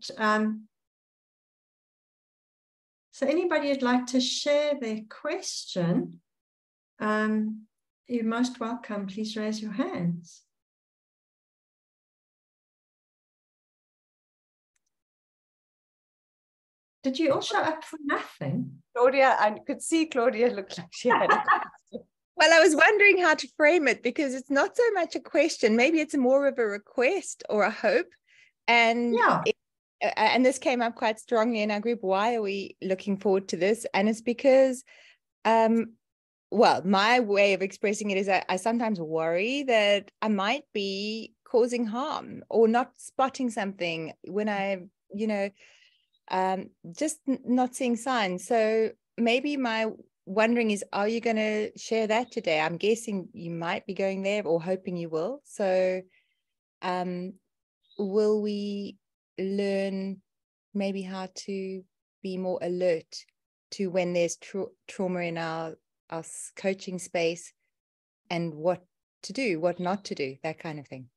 thought. So anybody who'd like to share their question, you're most welcome. Please raise your hands. Did you all show up for nothing? Claudia, I could see Claudia looked like she had a question. Well, I was wondering how to frame it, because it's not so much a question. Maybe it's more of a request or a hope. And yeah. And this came up quite strongly in our group. Why are we looking forward to this? And it's because, well, my way of expressing it is I sometimes worry that I might be causing harm or not spotting something when I, just not seeing signs. So maybe my wondering is, are you going to share that today? I'm guessing you might be going there, or hoping you will. So will we learn maybe how to be more alert to when there's trauma in our coaching space, and what to do, what not to do, that kind of thing?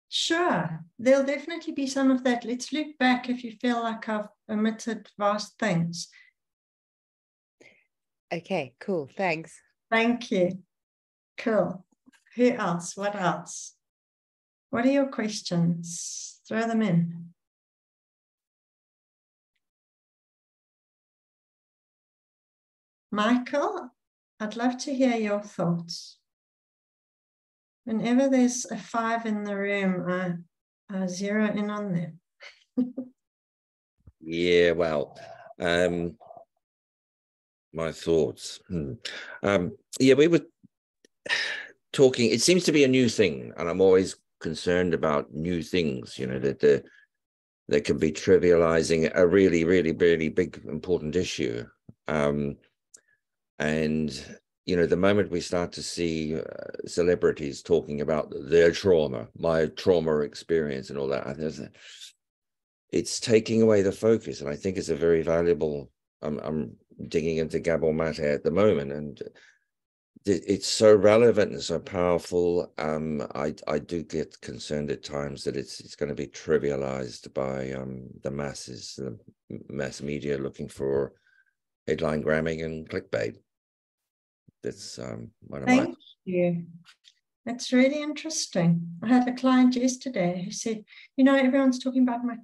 Sure, there'll definitely be some of that. Let's look back if you feel like I've omitted vast things. Okay, cool, thanks. Thank you. Cool. Who else? What else? What are your questions? Throw them in. Michael, I'd love to hear your thoughts. Whenever there's a 5 in the room, I zero in on them. Yeah, well, my thoughts. Yeah, we were talking, it seems to be a new thing, and I'm always concerned about new things, that can be trivializing a really, really, really big, important issue. And the moment we start to see celebrities talking about their trauma, my trauma experience and all that, it's taking away the focus. And I think it's a very valuable, I'm digging into Gabor Mate at the moment, and it's so relevant and so powerful. I do get concerned at times that it's going to be trivialized by the masses, the mass media looking for headline gramming and clickbait. That's one of my... Thank you. That's really interesting. I had a client yesterday who said, everyone's talking about my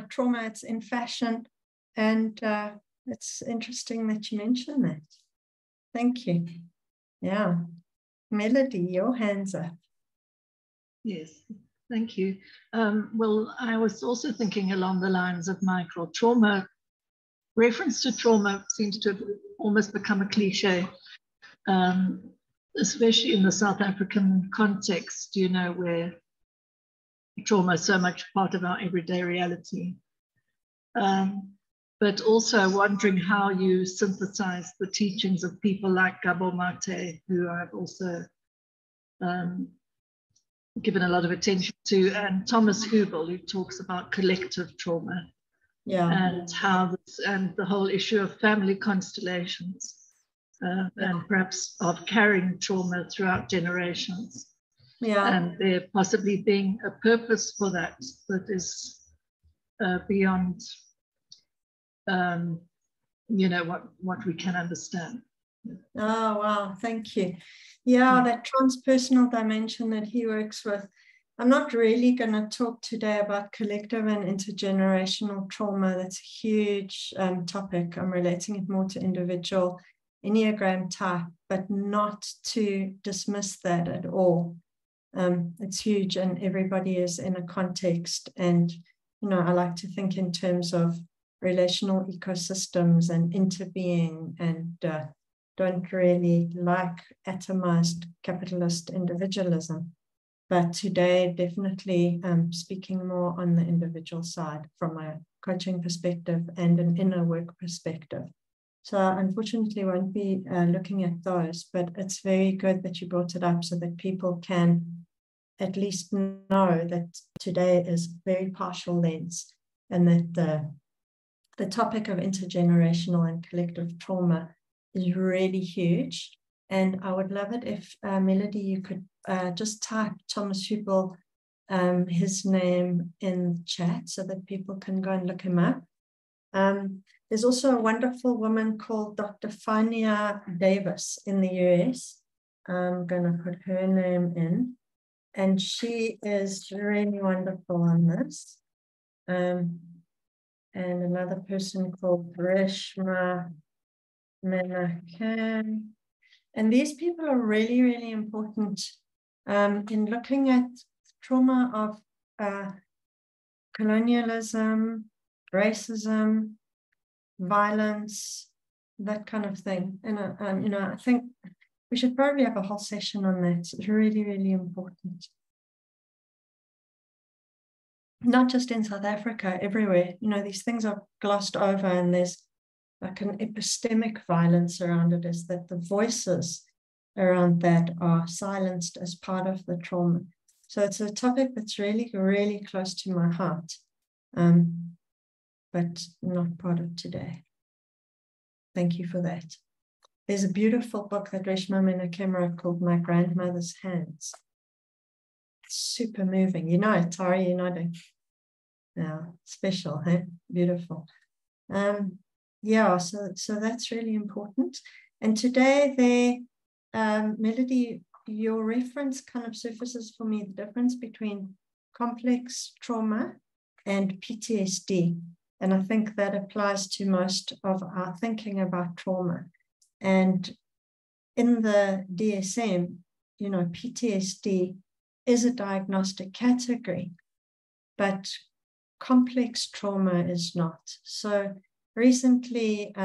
trauma, it's in fashion. And it's interesting that you mentioned that. Thank you. Yeah. Melody, your hands up. Yes, thank you. Well, I was also thinking along the lines of Michael. Trauma, reference to trauma seems to have almost become a cliche. Especially in the South African context, where trauma is so much part of our everyday reality. But also wondering how you synthesize the teachings of people like Gabor Mate, who I've also given a lot of attention to, and Thomas Hubel, who talks about collective trauma. Yeah. And how and the whole issue of family constellations. And perhaps of carrying trauma throughout generations. Yeah. And there possibly being a purpose for that is beyond, what we can understand. Oh, wow. Thank you. Yeah, that transpersonal dimension that he works with. I'm not really going to talk today about collective and intergenerational trauma. That's a huge topic. I'm relating it more to individual Enneagram type, but not to dismiss that at all. It's huge, and everybody is in a context. And, I like to think in terms of relational ecosystems and interbeing, and don't really like atomized capitalist individualism. But today, definitely speaking more on the individual side from a coaching perspective and an inner work perspective. So unfortunately, won't be looking at those, but it's very good that you brought it up so that people can at least know that today is very partial lens, and that the topic of intergenerational and collective trauma is really huge. And I would love it if, Melody, you could just type Thomas Hubel his name in the chat so that people can go and look him up. There's also a wonderful woman called Dr. Fania Davis in the US. I'm going to put her name in, and she is really wonderful on this. And another person called Reshma Menakan. And these people are really, really important in looking at trauma of colonialism, racism, violence, that kind of thing. And I think we should probably have a whole session on that. It's really, really important. Not just in South Africa, everywhere. These things are glossed over, and there's like an epistemic violence around it, is that the voices around that are silenced as part of the trauma. So it's a topic that's really, really close to my heart, but not part of today. Thank you for that. There's a beautiful book that Reshma Menakem wrote called My Grandmother's Hands. It's super moving. You know it, Tari, you're nodding. Yeah, special, huh? Beautiful. Yeah, so that's really important. And today, Melody, your reference kind of surfaces for me the difference between complex trauma and PTSD. And I think that applies to most of our thinking about trauma. And in the DSM, PTSD is a diagnostic category, but complex trauma is not. So recently,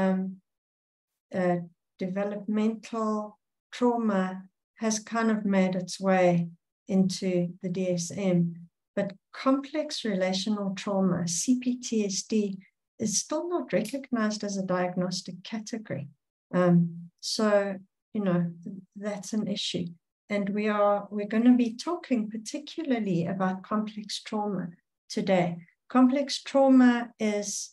developmental trauma has kind of made its way into the DSM, but complex relational trauma, CPTSD, is still not recognized as a diagnostic category. So, that's an issue. And we're going to be talking particularly about complex trauma today. Complex trauma is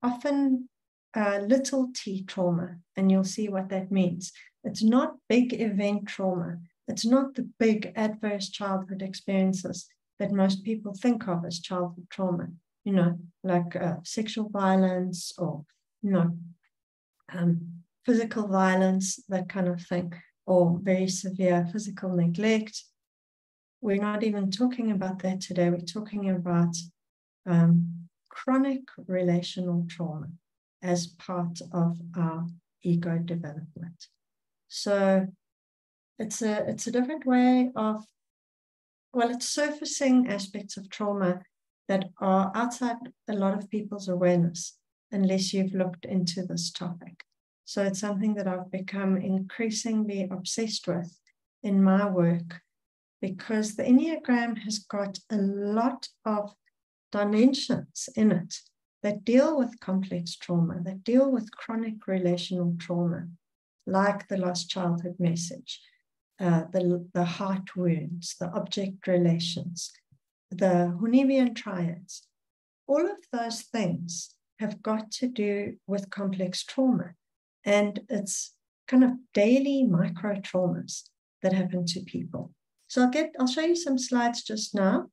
often little t trauma, and you'll see what that means. It's not big event trauma. It's not the big adverse childhood experiences that most people think of as childhood trauma, like sexual violence or, physical violence, that kind of thing, or very severe physical neglect. We're not even talking about that today. We're talking about chronic relational trauma as part of our ego development. So it's a different way of, it's surfacing aspects of trauma that are outside a lot of people's awareness, unless you've looked into this topic. So it's something that I've become increasingly obsessed with in my work, because the Enneagram has got a lot of dimensions in it that deal with complex trauma, that deal with chronic relational trauma, like the lost childhood message, the heart wounds, the object relations, the Hunivian triads. All of those things have got to do with complex trauma. And it's kind of daily micro traumas that happen to people. So I'll show you some slides just now.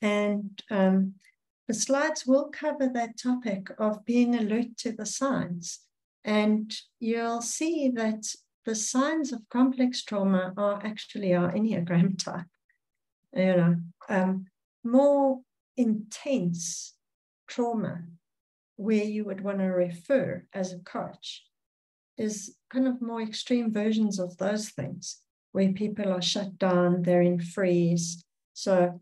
And the slides will cover that topic of being alert to the signs. And you'll see that the signs of complex trauma are actually our Enneagram type. More intense trauma, where you would want to refer as a coach, is kind of more extreme versions of those things, where people are shut down, they're in freeze. So,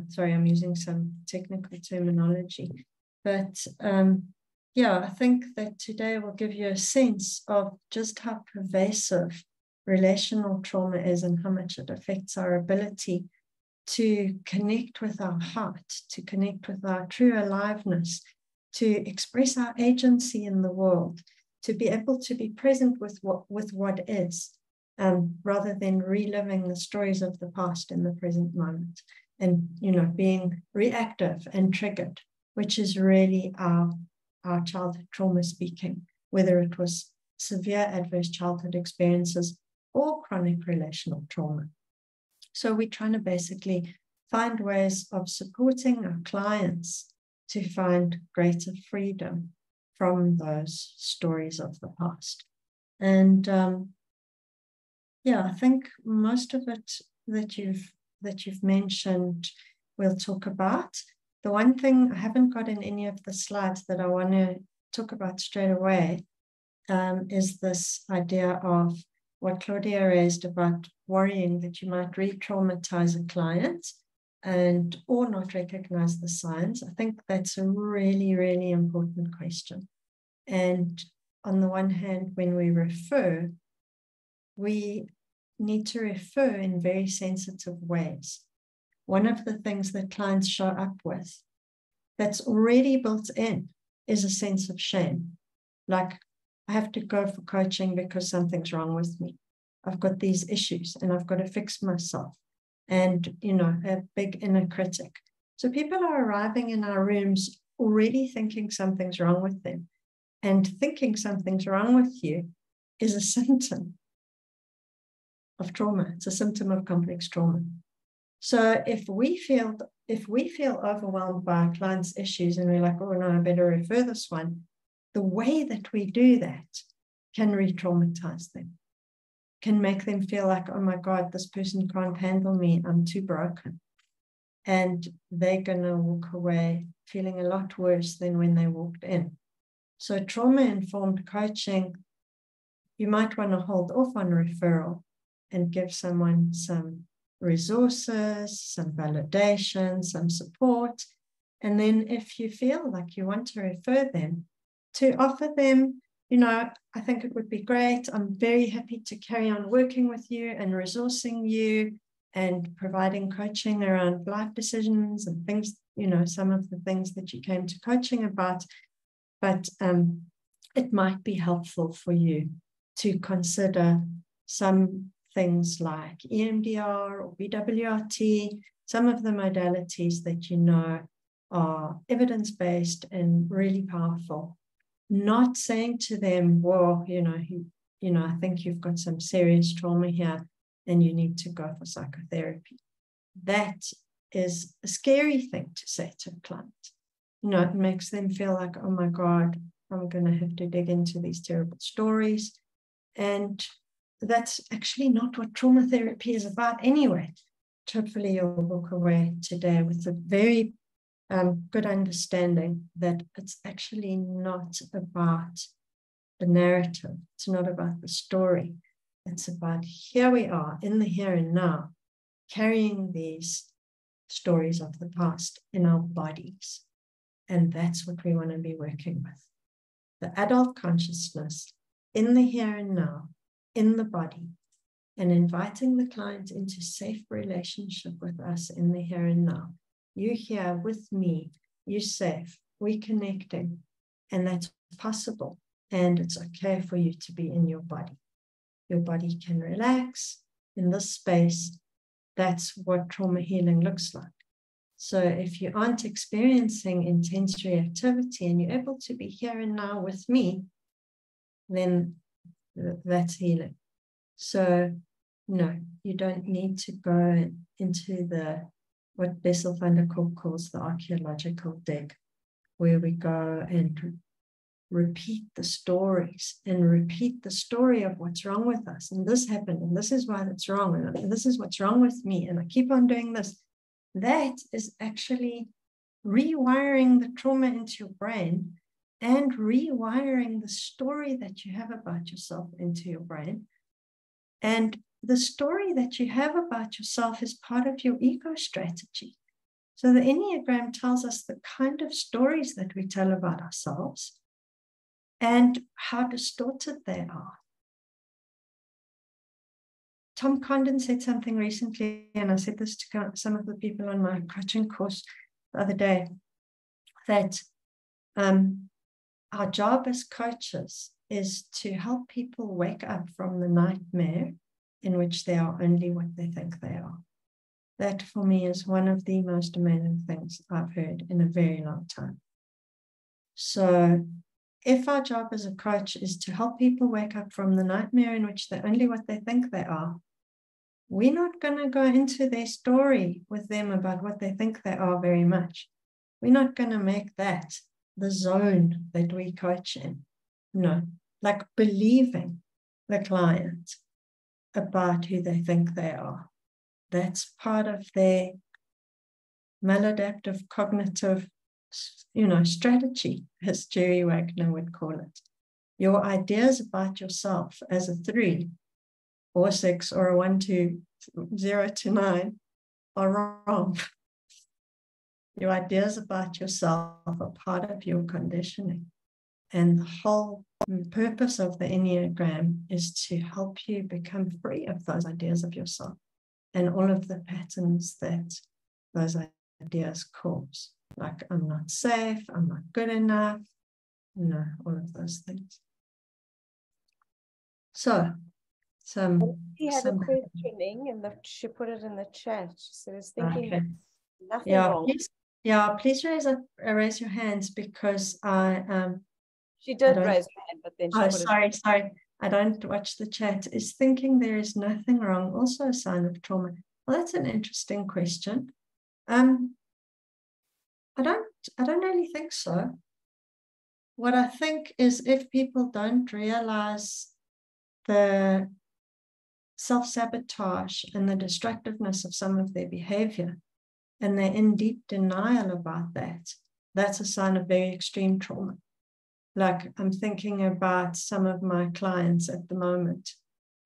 sorry, I'm using some technical terminology. But I think that today will give you a sense of just how pervasive relational trauma is and how much it affects our ability to connect with our heart, to connect with our true aliveness, to express our agency in the world, to be able to be present with what is, rather than reliving the stories of the past in the present moment, and being reactive and triggered, which is really our childhood trauma speaking, whether it was severe adverse childhood experiences or chronic relational trauma. So we're trying to basically find ways of supporting our clients to find greater freedom from those stories of the past. And yeah, I think most of it that you've mentioned, we'll talk about. The one thing I haven't got in any of the slides that I want to talk about straight away is this idea of what Claudia raised about worrying that you might re-traumatize a client and or not recognize the signs. I think that's a really, really important question. And on the one hand, when we refer, we need to refer in very sensitive ways. One of the things that clients show up with that's already built in is a sense of shame. Like, I have to go for coaching because something's wrong with me. I've got these issues and I've got to fix myself. And, you know, a big inner critic. So people are arriving in our rooms already thinking something's wrong with them. And thinking something's wrong with you is a symptom of trauma. It's a symptom of complex trauma. So if we feel overwhelmed by our client's issues and we're like, oh no, I better refer this one, the way that we do that can re-traumatize them, can make them feel like, oh my God, this person can't handle me, I'm too broken. And they're going to walk away feeling a lot worse than when they walked in. So trauma-informed coaching, you might want to hold off on referral and give someone some resources, some validation, some support. And then if you feel like you want to refer them, to offer them, you know, I think it would be great. I'm very happy to carry on working with you and resourcing you and providing coaching around life decisions and things, you know, some of the things that you came to coaching about. But it might be helpful for you to consider some things like EMDR or BWRT, some of the modalities that you know are evidence-based and really powerful. Not saying to them, well, you know, I think you've got some serious trauma here and you need to go for psychotherapy. That is a scary thing to say to a client. You know, it makes them feel like, oh my God, I'm going to have to dig into these terrible stories. And that's actually not what trauma therapy is about anyway. Hopefully you'll walk away today with a very good understanding that it's actually not about the narrative. It's not about the story. It's about here we are in the here and now, carrying these stories of the past in our bodies. And that's what we want to be working with. The adult consciousness in the here and now, in the body, and inviting the client into safe relationship with us in the here and now. You're here with me, you're safe, we're connecting, and that's possible. And it's okay for you to be in your body. Your body can relax in this space. That's what trauma healing looks like. So if you aren't experiencing intense reactivity and you're able to be here and now with me, then that's healing. So no, you don't need to go into what Bessel van der Kolk calls the archaeological dig, where we go and repeat the stories and repeat the story of what's wrong with us. And this happened, and this is why that's wrong, and this is what's wrong with me, and I keep on doing this. That is actually rewiring the trauma into your brain and rewiring the story that you have about yourself into your brain. And the story that you have about yourself is part of your ego strategy. So the Enneagram tells us the kind of stories that we tell about ourselves and how distorted they are. Tom Condon said something recently, and I said this to some of the people on my coaching course the other day, that our job as coaches is to help people wake up from the nightmare in which they are only what they think they are. That for me is one of the most amazing things I've heard in a very long time. So if our job as a coach is to help people wake up from the nightmare in which they're only what they think they are, we're not going to go into their story with them about what they think they are very much. We're not going to make that the zone that we coach in. No, like believing the client about who they think they are. That's part of their maladaptive cognitive, strategy, as Jerry Wagner would call it. Your ideas about yourself as a 3 or 6 or a 1 to 0 to 9 are wrong. Your ideas about yourself are part of your conditioning. And the whole purpose of the Enneagram is to help you become free of those ideas of yourself and all of the patterns that those ideas cause. Like, I'm not safe, I'm not good enough, all of those things. So, She had a questioning, and she put it in the chat. She said, "I was thinking nothing wrong." Please raise your hands, because she did raise her hand, but then she sorry. I don't watch the chat. Is thinking there is nothing wrong also a sign of trauma? Well, that's an interesting question. I don't really think so. What I think is, if people don't realize the self-sabotage and the destructiveness of some of their behavior, and they're in deep denial about that, that's a sign of very extreme trauma. Like, I'm thinking about some of my clients at the moment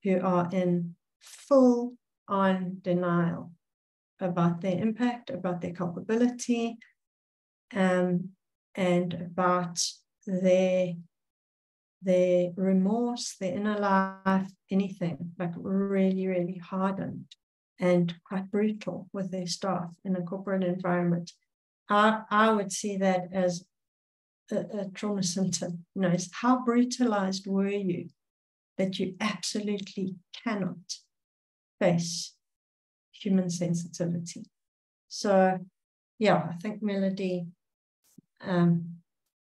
who are in full-on denial about their impact, about their culpability, and about their remorse, their inner life, anything, like really, really hardened and quite brutal with their staff in a corporate environment. I would see that as a trauma symptom. Is how brutalized were you that you absolutely cannot face human sensitivity? So, I think Melody, in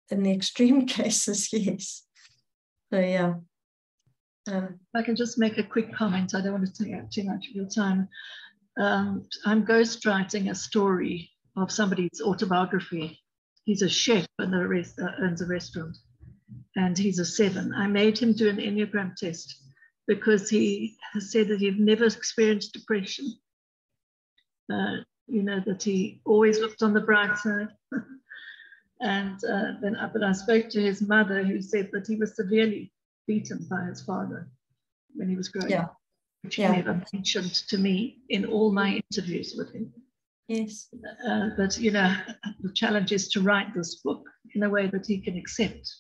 the extreme cases, yes. So, if I can just make a quick comment, I don't want to take up too much of your time. I'm ghostwriting a story of somebody's autobiography. He's a chef and owns a restaurant, and he's a 7. I made him do an Enneagram test because he has said that he'd never experienced depression. That he always looked on the bright side. And but I spoke to his mother, who said that he was severely beaten by his father when he was growing up, which he never mentioned to me in all my interviews with him. Yes. But the challenge is to write this book in a way that he can accept.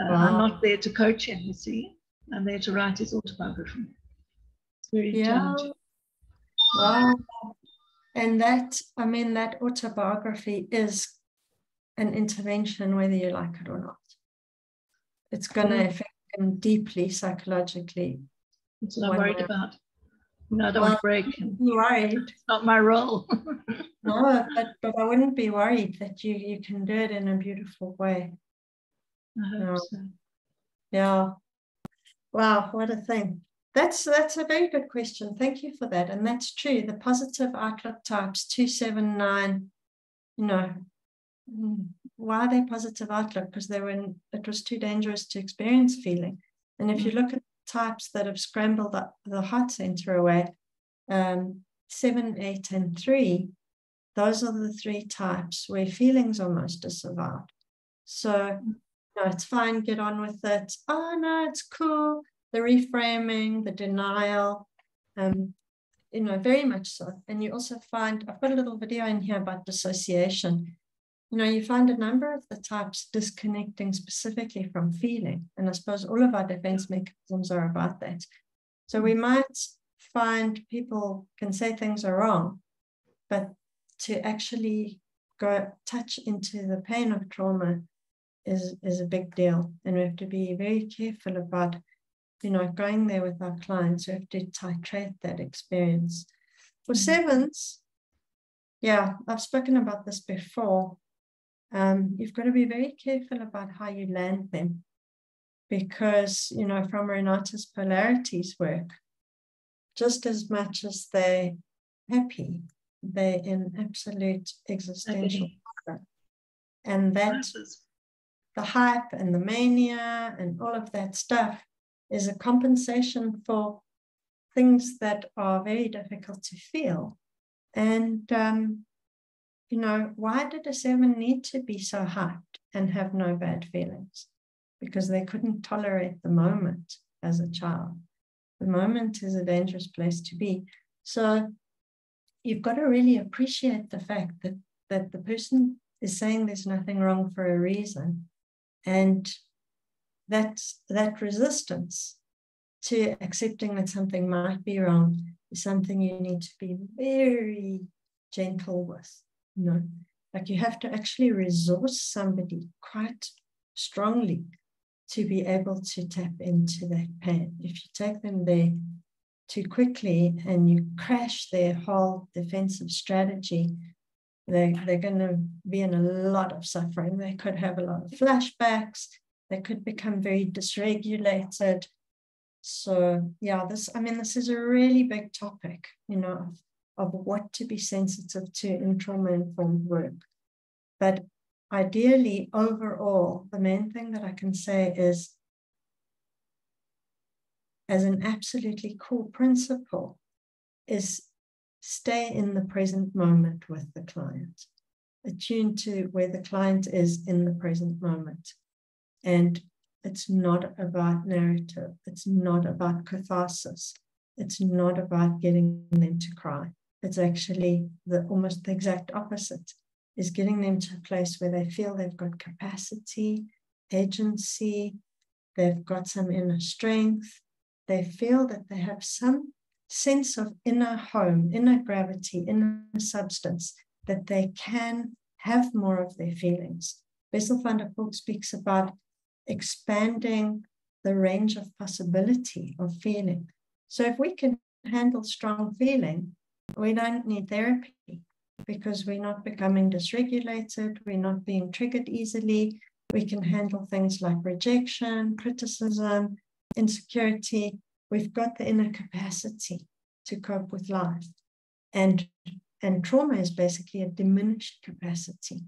I'm not there to coach him, you see. I'm there to write his autobiography. It's very challenging. Wow. And that autobiography is an intervention, whether you like it or not. It's going to affect him deeply psychologically. That's what I'm worried about. I don't want to break him. Worried. It's not my role. No, but I wouldn't be worried that you can do it in a beautiful way. I hope so. Yeah. Wow, what a thing. That's a very good question. Thank you for that. And that's true. The positive outlook types 2, 7, 9, why are they positive outlook? Because it was too dangerous to experience feeling. And if you look at types that have scrambled up the heart center away, 7, 8, and 3, those are the 3 types where feelings are most disavowed. So, it's fine, get on with it. Oh, no, it's cool. The reframing, the denial, very much so. And you also find, I've got a little video in here about dissociation. You find a number of the types disconnecting specifically from feeling. And I suppose all of our defense mechanisms are about that. So we might find people can say things are wrong, but to actually go touch into the pain of trauma is a big deal. And we have to be very careful about, going there with our clients. We have to titrate that experience. For 7s, I've spoken about this before. You've got to be very careful about how you land them, because, from Renata's polarities work, just as much as they're happy, they're in absolute existential horror. And that the hype and the mania and all of that stuff is a compensation for things that are very difficult to feel. And, you know, why did a 7 need to be so hyped and have no bad feelings? Because they couldn't tolerate the moment as a child. The moment is a dangerous place to be. So you've got to really appreciate the fact that the person is saying there's nothing wrong for a reason. And that resistance to accepting that something might be wrong is something you need to be very gentle with. You know, like you have to actually resource somebody quite strongly to be able to tap into that pain. If you take them there too quickly and you crash their whole defensive strategy, they're going to be in a lot of suffering. They could have a lot of flashbacks. They could become very dysregulated. So yeah, this is a really big topic, you know, of what to be sensitive to in trauma-informed work. But ideally, overall, the main thing that I can say is, as an absolutely core principle, is stay in the present moment with the client, attuned to where the client is in the present moment. And it's not about narrative. It's not about catharsis. It's not about getting them to cry. It's actually almost the exact opposite, is getting them to a place where they feel they've got capacity, agency, they've got some inner strength, they feel that they have some sense of inner home, inner gravity, inner substance, that they can have more of their feelings. Bessel van der Kolk speaks about expanding the range of possibility of feeling. So if we can handle strong feeling, we don't need therapy, because we're not becoming dysregulated, we're not being triggered easily. We can handle things like rejection, criticism, insecurity. We've got the inner capacity to cope with life. And trauma is basically a diminished capacity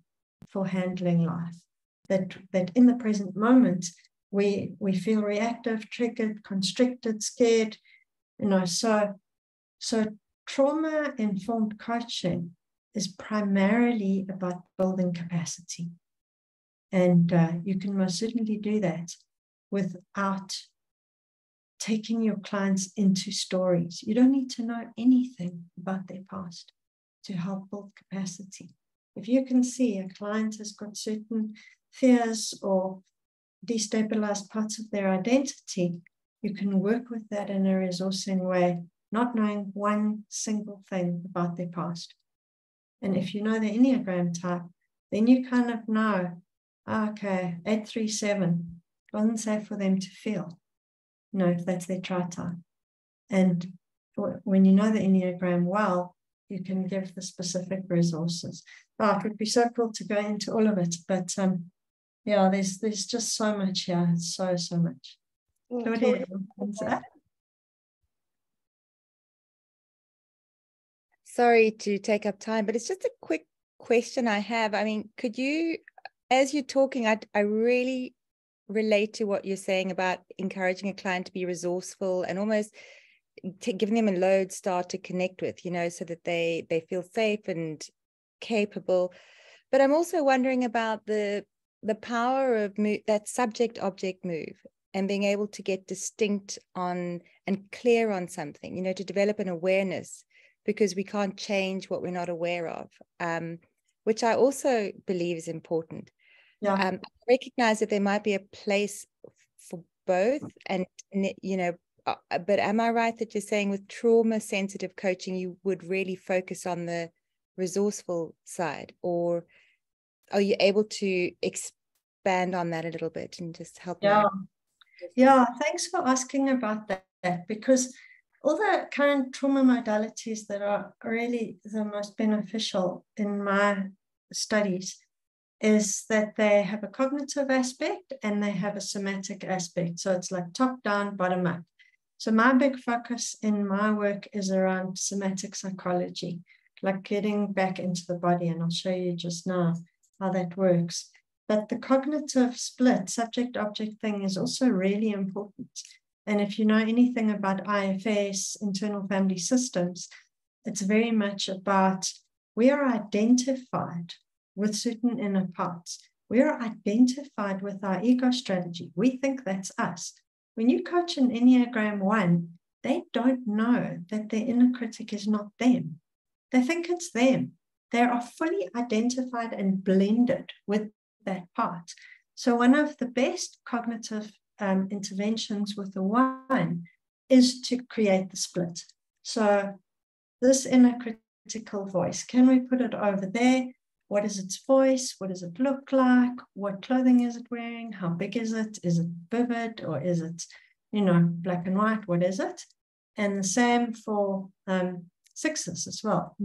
for handling life. That in the present moment, we feel reactive, triggered, constricted, scared. You know, so trauma-informed coaching is primarily about building capacity. And you can most certainly do that without taking your clients into stories. You don't need to know anything about their past to help build capacity. If you can see a client has got certain fears or destabilized parts of their identity, you can work with that in a resourcing way, not knowing one single thing about their past. And if you know the Enneagram type, then you kind of know, okay, 837 wasn't safe for them to feel. No, if that's their chart type. And when you know the Enneagram well, you can give the specific resources. Oh, it would be so cool to go into all of it, but yeah, there's just so much here, so much. Claudia, sorry to take up time, but it's just a quick question I have. I mean, could you, as you're talking, I really relate to what you're saying about encouraging a client to be resourceful and almost giving them a lodestar to connect with, you know, so that they feel safe and capable. But I'm also wondering about the power of that subject-object move and being able to get distinct on and clear on something, you know, to develop an awareness, because we can't change what we're not aware of, which I also believe is important. Yeah. I recognize that there might be a place for both, and you know, but am I right that you're saying with trauma-sensitive coaching, you would really focus on the resourceful side, or are you able to expand on that a little bit and just help me? Yeah, thanks for asking about that, because all the current trauma modalities that are really the most beneficial in my studies is that they have a cognitive aspect and they have a somatic aspect. So it's like top down, bottom up. So my big focus in my work is around somatic psychology, like getting back into the body. And I'll show you just now how that works. But the cognitive split, subject-object thing, is also really important. And if you know anything about IFS, internal family systems, it's very much about we are identified with certain inner parts. We are identified with our ego strategy. We think that's us. When you coach an Enneagram 1, they don't know that their inner critic is not them. They think it's them. They are fully identified and blended with that part. So one of the best cognitive interventions with the 1 is to create the split. So this inner critical voice, can we put it over there? What is its voice? What does it look like? What clothing is it wearing? How big is it? Is it vivid or is it, black and white? What is it? And the same for 6s as well.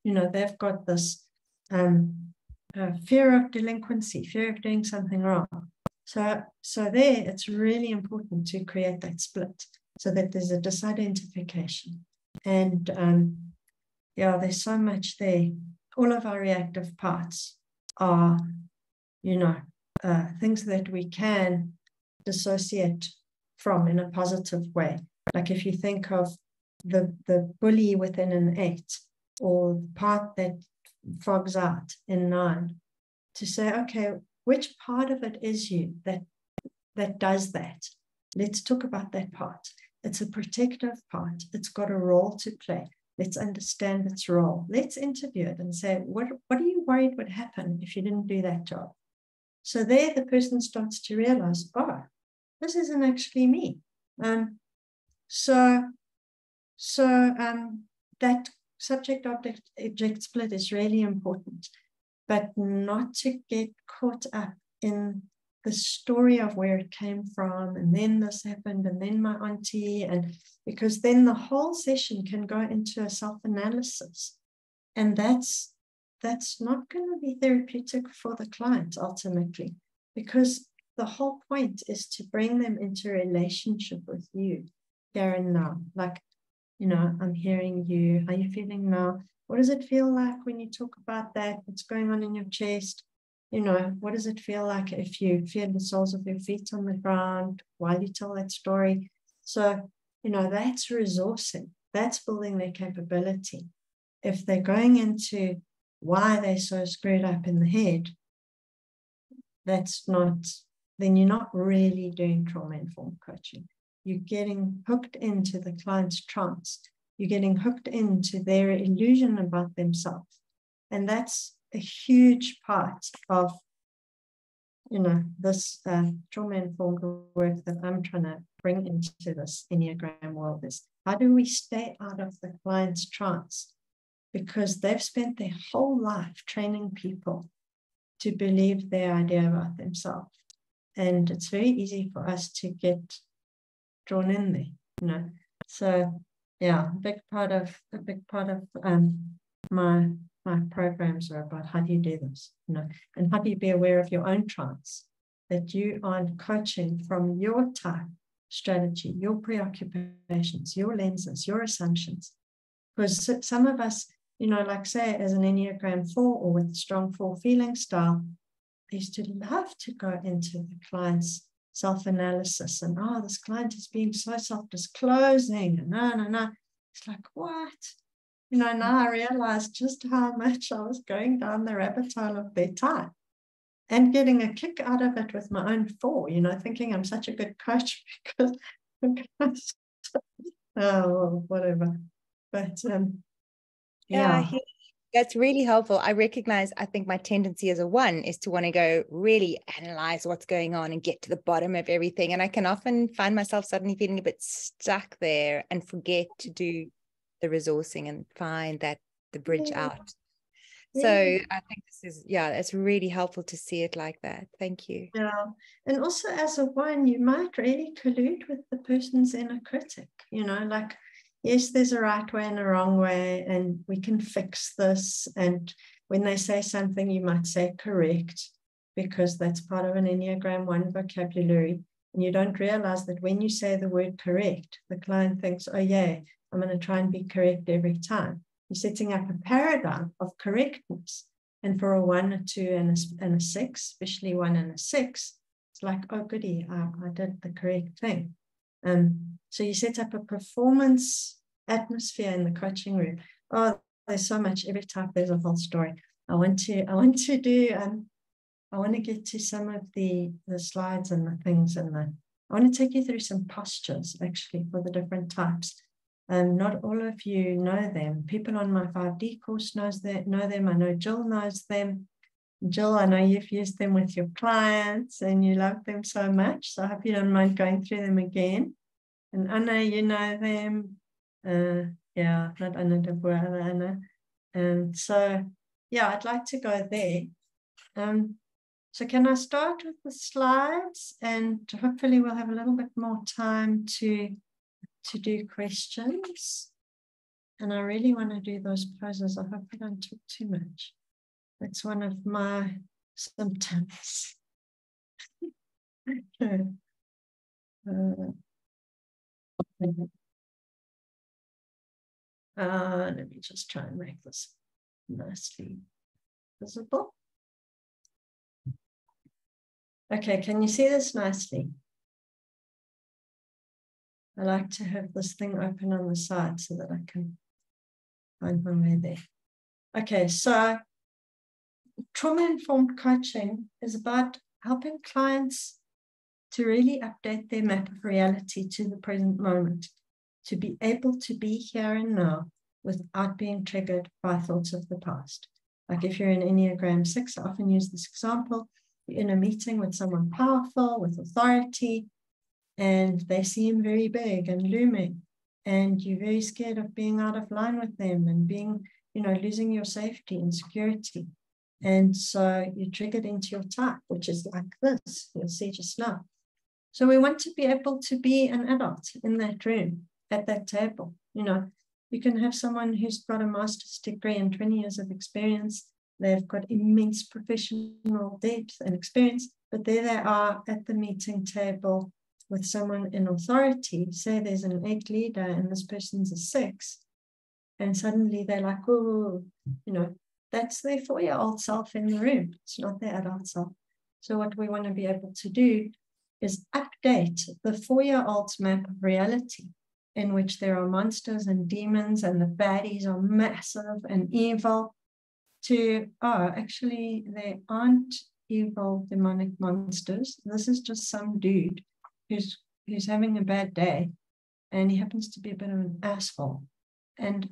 They've got this fear of delinquency, fear of doing something wrong. So there, it's really important to create that split so that there's a disidentification. And there's so much there. All of our reactive parts are, things that we can dissociate from in a positive way. Like if you think of the bully within an 8, or the part that fogs out in 9, to say, okay, which part of it is you that does that? Let's talk about that part. It's a protective part. It's got a role to play. Let's understand its role. Let's interview it and say, what are you worried would happen if you didn't do that job? So there the person starts to realize, oh, this isn't actually me. So that subject-object split is really important, but not to get caught up in the story of where it came from, and then this happened, and then my auntie, and because then the whole session can go into a self-analysis, and that's not going to be therapeutic for the client ultimately, because the whole point is to bring them into a relationship with you here and now. Like, I'm hearing you. How are you feeling now? What does it feel like when you talk about that? What's going on in your chest? What does it feel like if you feel the soles of your feet on the ground while you tell that story? So, that's resourcing. That's building their capability. If they're going into why they're so screwed up in the head, then you're not really doing trauma-informed coaching. You're getting hooked into the client's trance. You're getting hooked into their illusion about themselves. And that's a huge part of, this trauma-informed work that I'm trying to bring into this Enneagram world is, how do we stay out of the client's trance? Because they've spent their whole life training people to believe their idea about themselves. And it's very easy for us to get drawn in there, So yeah, a big part of my programs are about how do you do this, and how do you be aware of your own trance, that you aren't coaching from your type strategy, your preoccupations, your lenses, your assumptions. Because some of us, like say as an Enneagram 4 or with a strong 4 feeling style, I used to love to go into the client's self-analysis and, this client is being so self-disclosing and no. It's like, what? Now I realize just how much I was going down the rabbit hole of their type and getting a kick out of it with my own 4, thinking I'm such a good coach because whatever. But yeah. That's really helpful. I think my tendency as a 1 is to want to go really analyze what's going on and get to the bottom of everything. And I can often find myself suddenly feeling a bit stuck there and forget to do the resourcing and find the bridge out. So I think it's really helpful to see it like that. Thank you. Yeah. And also as a 1, you might really collude with the person's inner critic, like, yes, there's a right way and a wrong way, and we can fix this. And when they say something, you might say correct, because that's part of an Enneagram 1 vocabulary. And you don't realize that when you say the word correct, the client thinks, oh yeah, I'm going to try and be correct every time. You're setting up a paradigm of correctness. And for a 1, a 2, and a 6, especially 1 and a 6, it's like, oh goody, I did the correct thing. So you set up a performance atmosphere in the coaching room. Oh, there's so much. Every time there's a whole story. I want to get to some of the slides and the things, and I want to take you through some postures actually for the different types. Not all of you know them. People on my 5D course know them. I know Jill knows them. Jill, I know you've used them with your clients and you love them so much. So I hope you don't mind going through them again. And Anna, you know them. Yeah, not Anna de Boer, Anna. And so, yeah, I'd like to go there. So can I start with the slides, and hopefully we'll have a little bit more time to do questions. And I really want to do those poses. I hope I don't talk too much. That's one of my symptoms. Okay. Let me just try and make this nicely visible. Okay, can you see this nicely? I like to have this thing open on the side so that I can find my way there. Okay, so trauma-informed coaching is about helping clients to really update their map of reality to the present moment, to be able to be here and now without being triggered by thoughts of the past. Like if you're in Enneagram 6, I often use this example. You're in a meeting with someone powerful, with authority, and they seem very big and looming, and you're very scared of being out of line with them and being, losing your safety and security. And so you're triggered into your type, which is like this, you'll see just now. So we want to be able to be an adult in that room, at that table. You can have someone who's got a master's degree and 20 years of experience. They've got immense professional depth and experience, but there they are at the meeting table with someone in authority. Say there's an 8 leader and this person's a 6, and suddenly they're like, oh, that's their 4-year-old self in the room. It's not their adult self. So what we want to be able to do is update the 4-year-old's map of reality, in which there are monsters and demons and the baddies are massive and evil, to, oh, actually, they aren't evil demonic monsters. This is just some dude who's having a bad day, and he happens to be a bit of an asshole. And,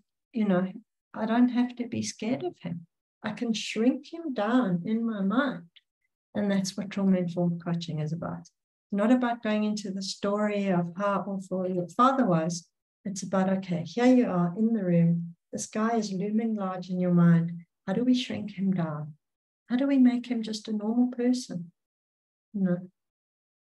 I don't have to be scared of him. I can shrink him down in my mind. And that's what trauma-informed coaching is about. It's not about going into the story of how awful your father was. It's about, okay, here you are in the room. This guy is looming large in your mind. How do we shrink him down? How do we make him just a normal person?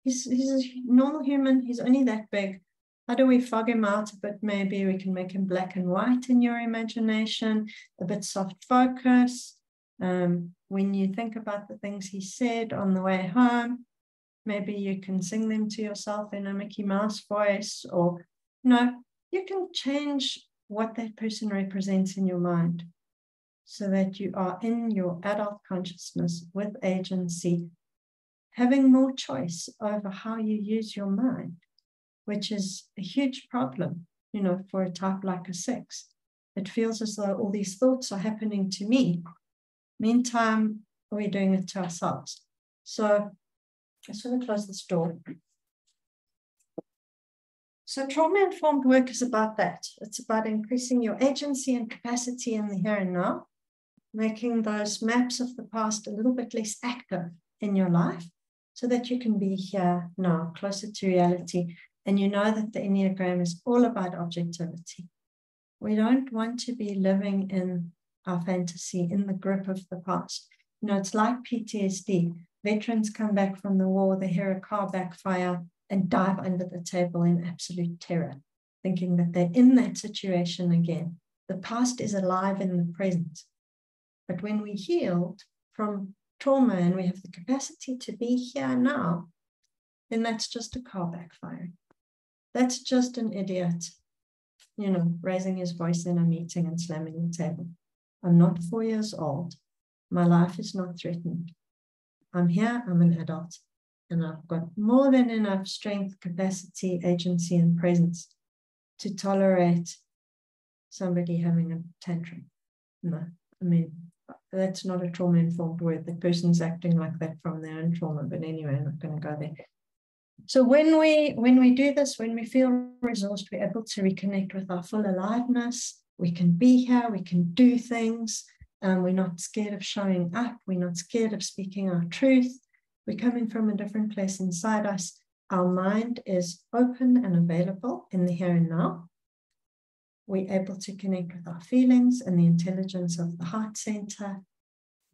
He's a normal human. He's only that big. How do we fog him out a bit? Maybe we can make him black and white in your imagination, a bit soft focus. When you think about the things he said on the way home, maybe you can sing them to yourself in a Mickey Mouse voice, or you can change what that person represents in your mind so that you are in your adult consciousness with agency, having more choice over how you use your mind, which is a huge problem, for a type like a 6. It feels as though all these thoughts are happening to me. Meantime, we're doing it to ourselves. So I just want to close this door. So trauma-informed work is about that. It's about increasing your agency and capacity in the here and now, making those maps of the past a little bit less active in your life so that you can be here now, closer to reality. And you know that the Enneagram is all about objectivity. We don't want to be living in our fantasy, in the grip of the past. It's like PTSD. Veterans come back from the war, they hear a car backfire and dive under the table in absolute terror, thinking that they're in that situation again. The past is alive in the present. But when we healed from trauma and we have the capacity to be here now, then that's just a car backfiring. That's just an idiot, raising his voice in a meeting and slamming the table. I'm not 4 years old. My life is not threatened. I'm here, I'm an adult, and I've got more than enough strength, capacity, agency, and presence to tolerate somebody having a tantrum. No, I mean, that's not a trauma-informed word. The person's acting like that from their own trauma, but anyway, I'm not going to go there. So when we do this, when we feel resourced, we're able to reconnect with our full aliveness. We can be here, we can do things. We're not scared of showing up. We're not scared of speaking our truth. We're coming from a different place inside us. Our mind is open and available in the here and now. We're able to connect with our feelings and the intelligence of the heart center.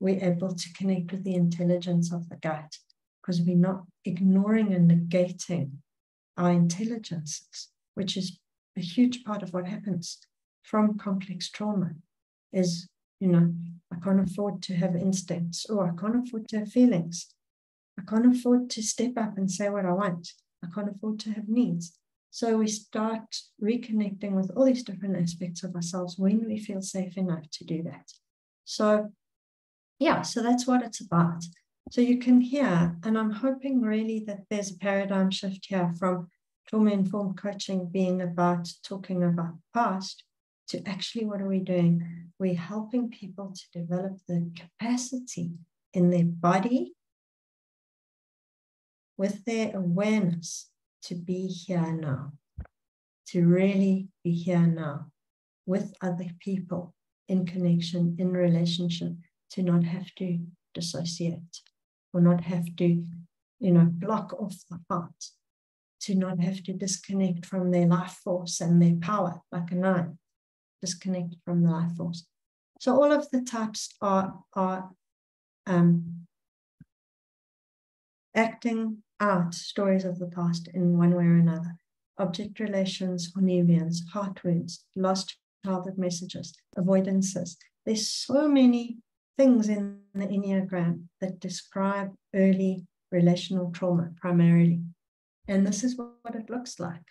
We're able to connect with the intelligence of the gut because we're not ignoring and negating our intelligences, which is a huge part of what happens from complex trauma is, I can't afford to have instincts, or I can't afford to have feelings. I can't afford to step up and say what I want. I can't afford to have needs. So we start reconnecting with all these different aspects of ourselves when we feel safe enough to do that. So, so that's what it's about. So you can hear, and I'm hoping really that there's a paradigm shift here from trauma-informed coaching being about talking about the past to actually what are we doing? We're helping people to develop the capacity in their body with their awareness to be here now, to really be here now with other people in connection, in relationship, to not have to dissociate or not have to, block off the heart, to not have to disconnect from their life force and their power, like a knife, disconnect from the life force. So all of the types are acting out stories of the past in one way or another. Object relations, Hornevians, heart wounds, lost childhood messages, avoidances. There's so many things in the Enneagram that describe early relational trauma primarily. And this is what it looks like.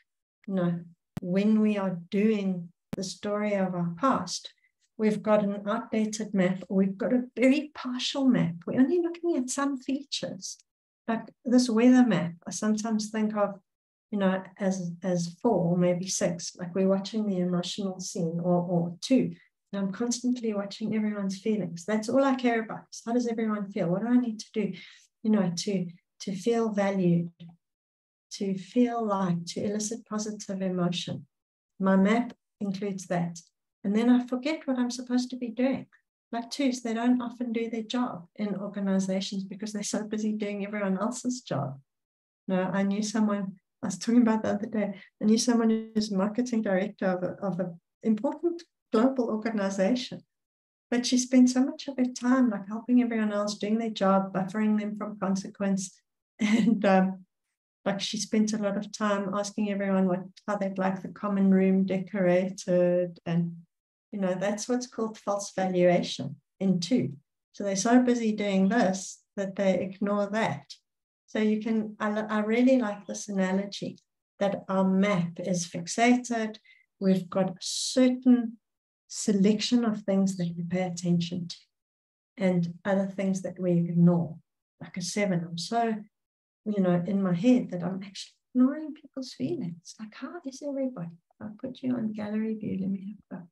When we are doing the story of our past, we've got an outdated map, or we've got a very partial map. We're only looking at some features. Like this weather map, I sometimes think of, as 4 or maybe 6, like we're watching the emotional scene, or 2. And I'm constantly watching everyone's feelings. That's all I care about. Is how does everyone feel? What do I need to do, to feel valued, to feel like, to elicit positive emotion? My map includes that. And then I forget what I'm supposed to be doing. Like 2s, they don't often do their job in organizations because they're so busy doing everyone else's job. I knew someone, I was talking about the other day, I knew someone who's marketing director of an important global organization, but she spent so much of her time like helping everyone else, doing their job, buffering them from consequence. And like she spent a lot of time asking everyone how they'd like the common room decorated. And that's what's called false valuation in 2. So they're so busy doing this that they ignore that. So I really like this analogy that our map is fixated. We've got a certain selection of things that we pay attention to and other things that we ignore. Like a 7, I'm so, in my head that I'm actually ignoring people's feelings. Like, how is everybody? I'll put you on gallery view. Let me have that.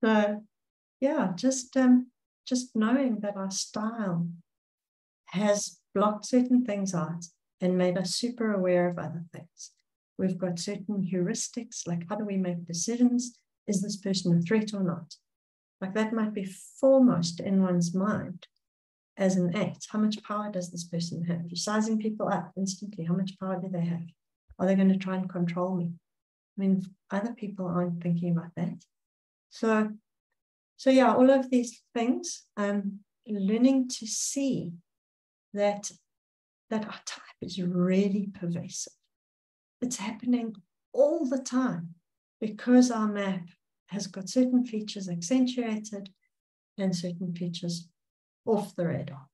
So, yeah, just knowing that our style has blocked certain things out and made us super aware of other things. We've got certain heuristics, like how do we make decisions? Is this person a threat or not? Like that might be foremost in one's mind as an 8. How much power does this person have? You're sizing people up instantly. How much power do they have? Are they going to try and control me? I mean, other people aren't thinking about that. So yeah, all of these things, learning to see that our type is really pervasive. It's happening all the time because our map has got certain features accentuated and certain features off the radar.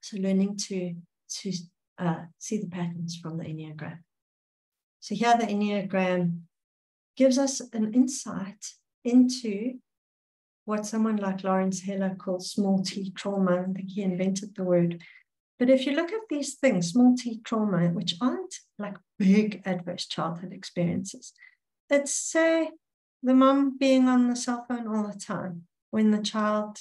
So learning to see the patterns from the Enneagram. So here the Enneagram gives us an insight into what someone like Lawrence Heller calls small t trauma. I think he invented the word. But if you look at these things, small t trauma, which aren't like big adverse childhood experiences, it's say the mom being on the cell phone all the time when the child,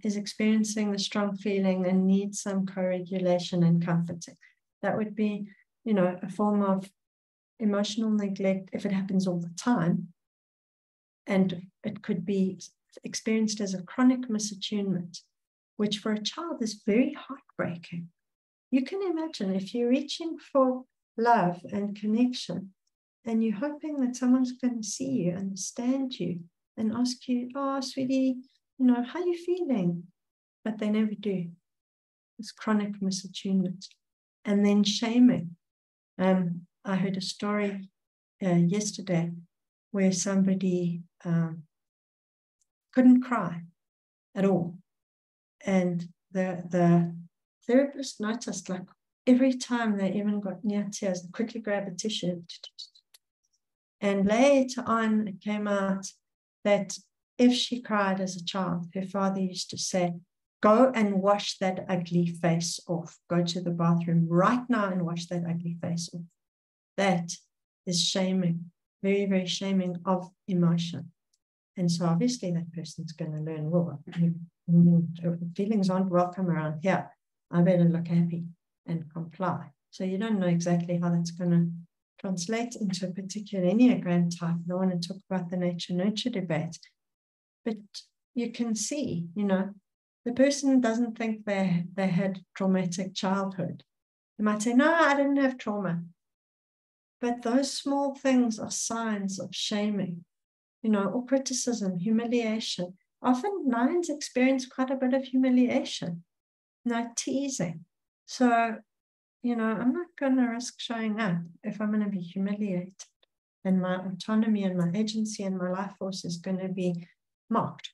is experiencing the strong feeling and needs some co-regulation and comforting. That would be, a form of emotional neglect if it happens all the time. And it could be experienced as a chronic misattunement, which for a child is very heartbreaking. You can imagine if you're reaching for love and connection and you're hoping that someone's going to see you, understand you, and ask you, oh, sweetie, how are you feeling? But they never do. It's chronic misattunement. And then shaming. I heard a story yesterday where somebody couldn't cry at all. And the therapist noticed, like, every time they even got near tears, they quickly grab a tissue. And later on, it came out that if she cried as a child, her father used to say, go and wash that ugly face off. Go to the bathroom right now and wash that ugly face off. That is shaming, very, very shaming of emotion. And so obviously that person's going to learn, well, feelings aren't welcome around here. I better look happy and comply. So you don't know exactly how that's going to translate into a particular Enneagram type. I don't want to talk about the nature-nurture debate. But you can see, the person doesn't think they had traumatic childhood. They might say, no, I didn't have trauma. But those small things are signs of shaming, or criticism, humiliation. Often 9s experience quite a bit of humiliation, teasing. So, I'm not going to risk showing up if I'm going to be humiliated. And my autonomy and my agency and my life force is going to be mocked.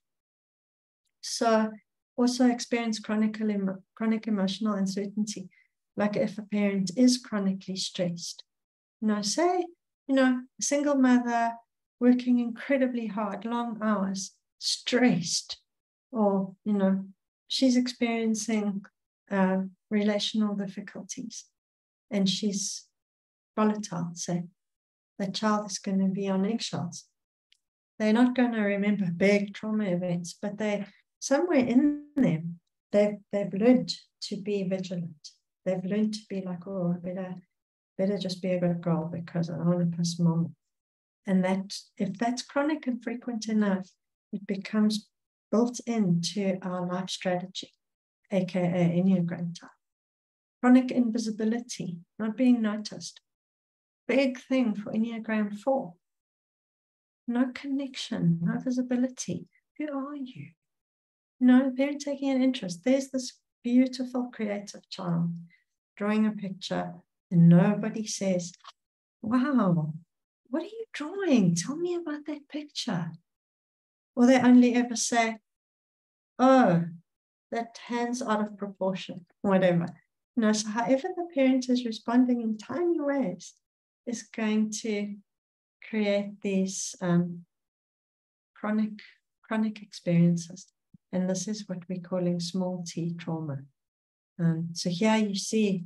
So also experience chronic emotional uncertainty, like if a parent is chronically stressed. Say, a single mother working incredibly hard, long hours, stressed, or, she's experiencing relational difficulties and she's volatile, say, that child is going to be on eggshells. They're not going to remember big trauma events, but they somewhere in them, they've learned to be vigilant. They've learned to be like, oh, I better just be a good girl because I want to piss mom. And that, if that's chronic and frequent enough, it becomes built into our life strategy, aka Enneagram type. Chronic invisibility, not being noticed. Big thing for Enneagram 4. No connection, no visibility. Who are you? The parent taking an interest. There's this beautiful creative child drawing a picture and nobody says, wow, what are you drawing? Tell me about that picture. Or they only ever say, oh, that hand's out of proportion, whatever. So however the parent is responding in tiny ways is going to create these chronic experiences. And this is what we're calling small t trauma. So here you see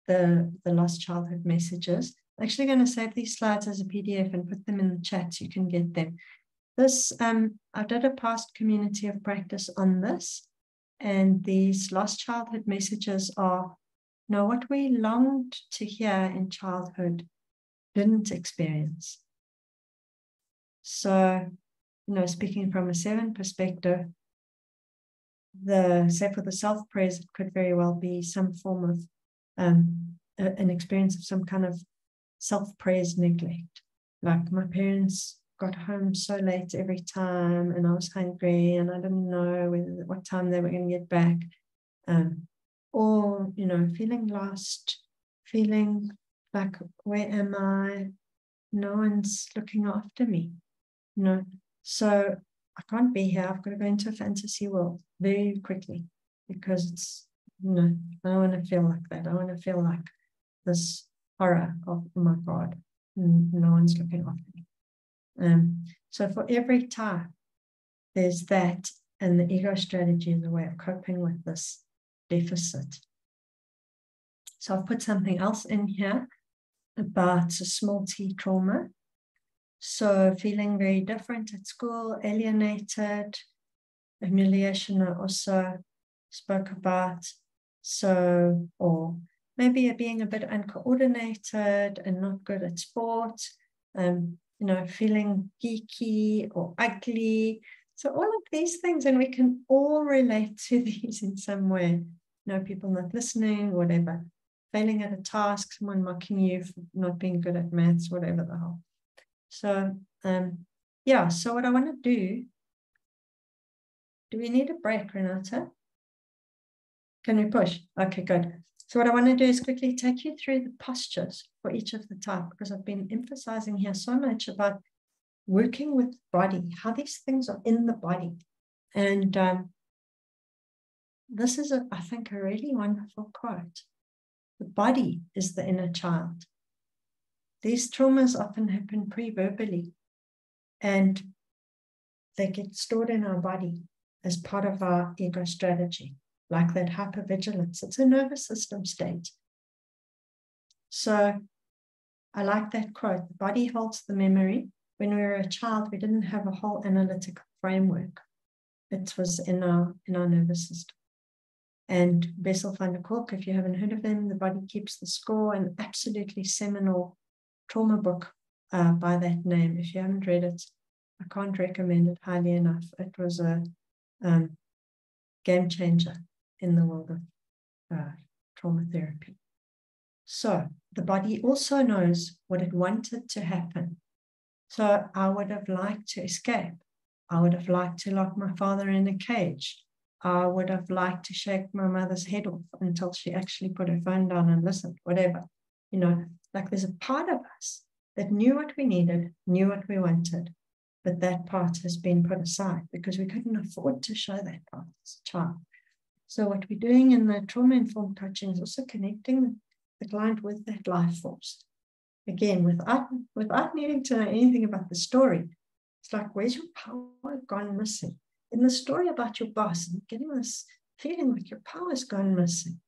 the lost childhood messages. I'm actually going to save these slides as a PDF and put them in the chat so you can get them. This, I did a past community of practice on this, and these lost childhood messages are, what we longed to hear in childhood, didn't experience. So, speaking from a 7 perspective, say for the self-praise, it could very well be some form of an experience of some kind of self-praise neglect. Like my parents got home so late every time and I was hungry and I didn't know what time they were going to get back. Or, feeling lost, feeling like, where am I? No one's looking after me. So I can't be here. I've got to go into a fantasy world very quickly because No, I don't want to feel like that. I want to feel like this horror of, oh my God, no one's looking after me. So for every type, there's that, and the ego strategy is a way of coping with this deficit. So I've put something else in here about a small t trauma. So feeling very different at school, alienated, humiliation I also spoke about. So, or maybe being a bit uncoordinated and not good at sport, feeling geeky or ugly. So all of these things, and we can all relate to these in some way. People not listening, whatever. Failing at a task, someone mocking you for not being good at maths, whatever the hell. So, so what I want to do we need a break, Renata? Can we push? Okay, good. So what I want to do is quickly take you through the postures for each of the type, because I've been emphasizing here so much about working with the body, how these things are in the body. And this is, I think, a really wonderful quote. The body is the inner child. These traumas often happen pre-verbally, and they get stored in our body as part of our ego strategy, like that hypervigilance. It's a nervous system state. So I like that quote. The body holds the memory. When we were a child, we didn't have a whole analytical framework. It was in our nervous system. And Bessel van der Kolk, if you haven't heard of him, The Body Keeps the Score, an absolutely seminal trauma book by that name. If you haven't read it, I can't recommend it highly enough. It was a game changer in the world of trauma therapy. So the body also knows what it wanted to happen. So I would have liked to escape. I would have liked to lock my father in a cage. I would have liked to shake my mother's head off until she actually put her phone down and listened, whatever. Like there's a part of us that knew what we needed, knew what we wanted, but that part has been put aside because we couldn't afford to show that part as a child. So what we're doing in the trauma-informed coaching is also connecting the client with that life force. Again, without needing to know anything about the story, it's like, where's your power gone missing? In the story about your boss, and getting this feeling like your power's gone missing.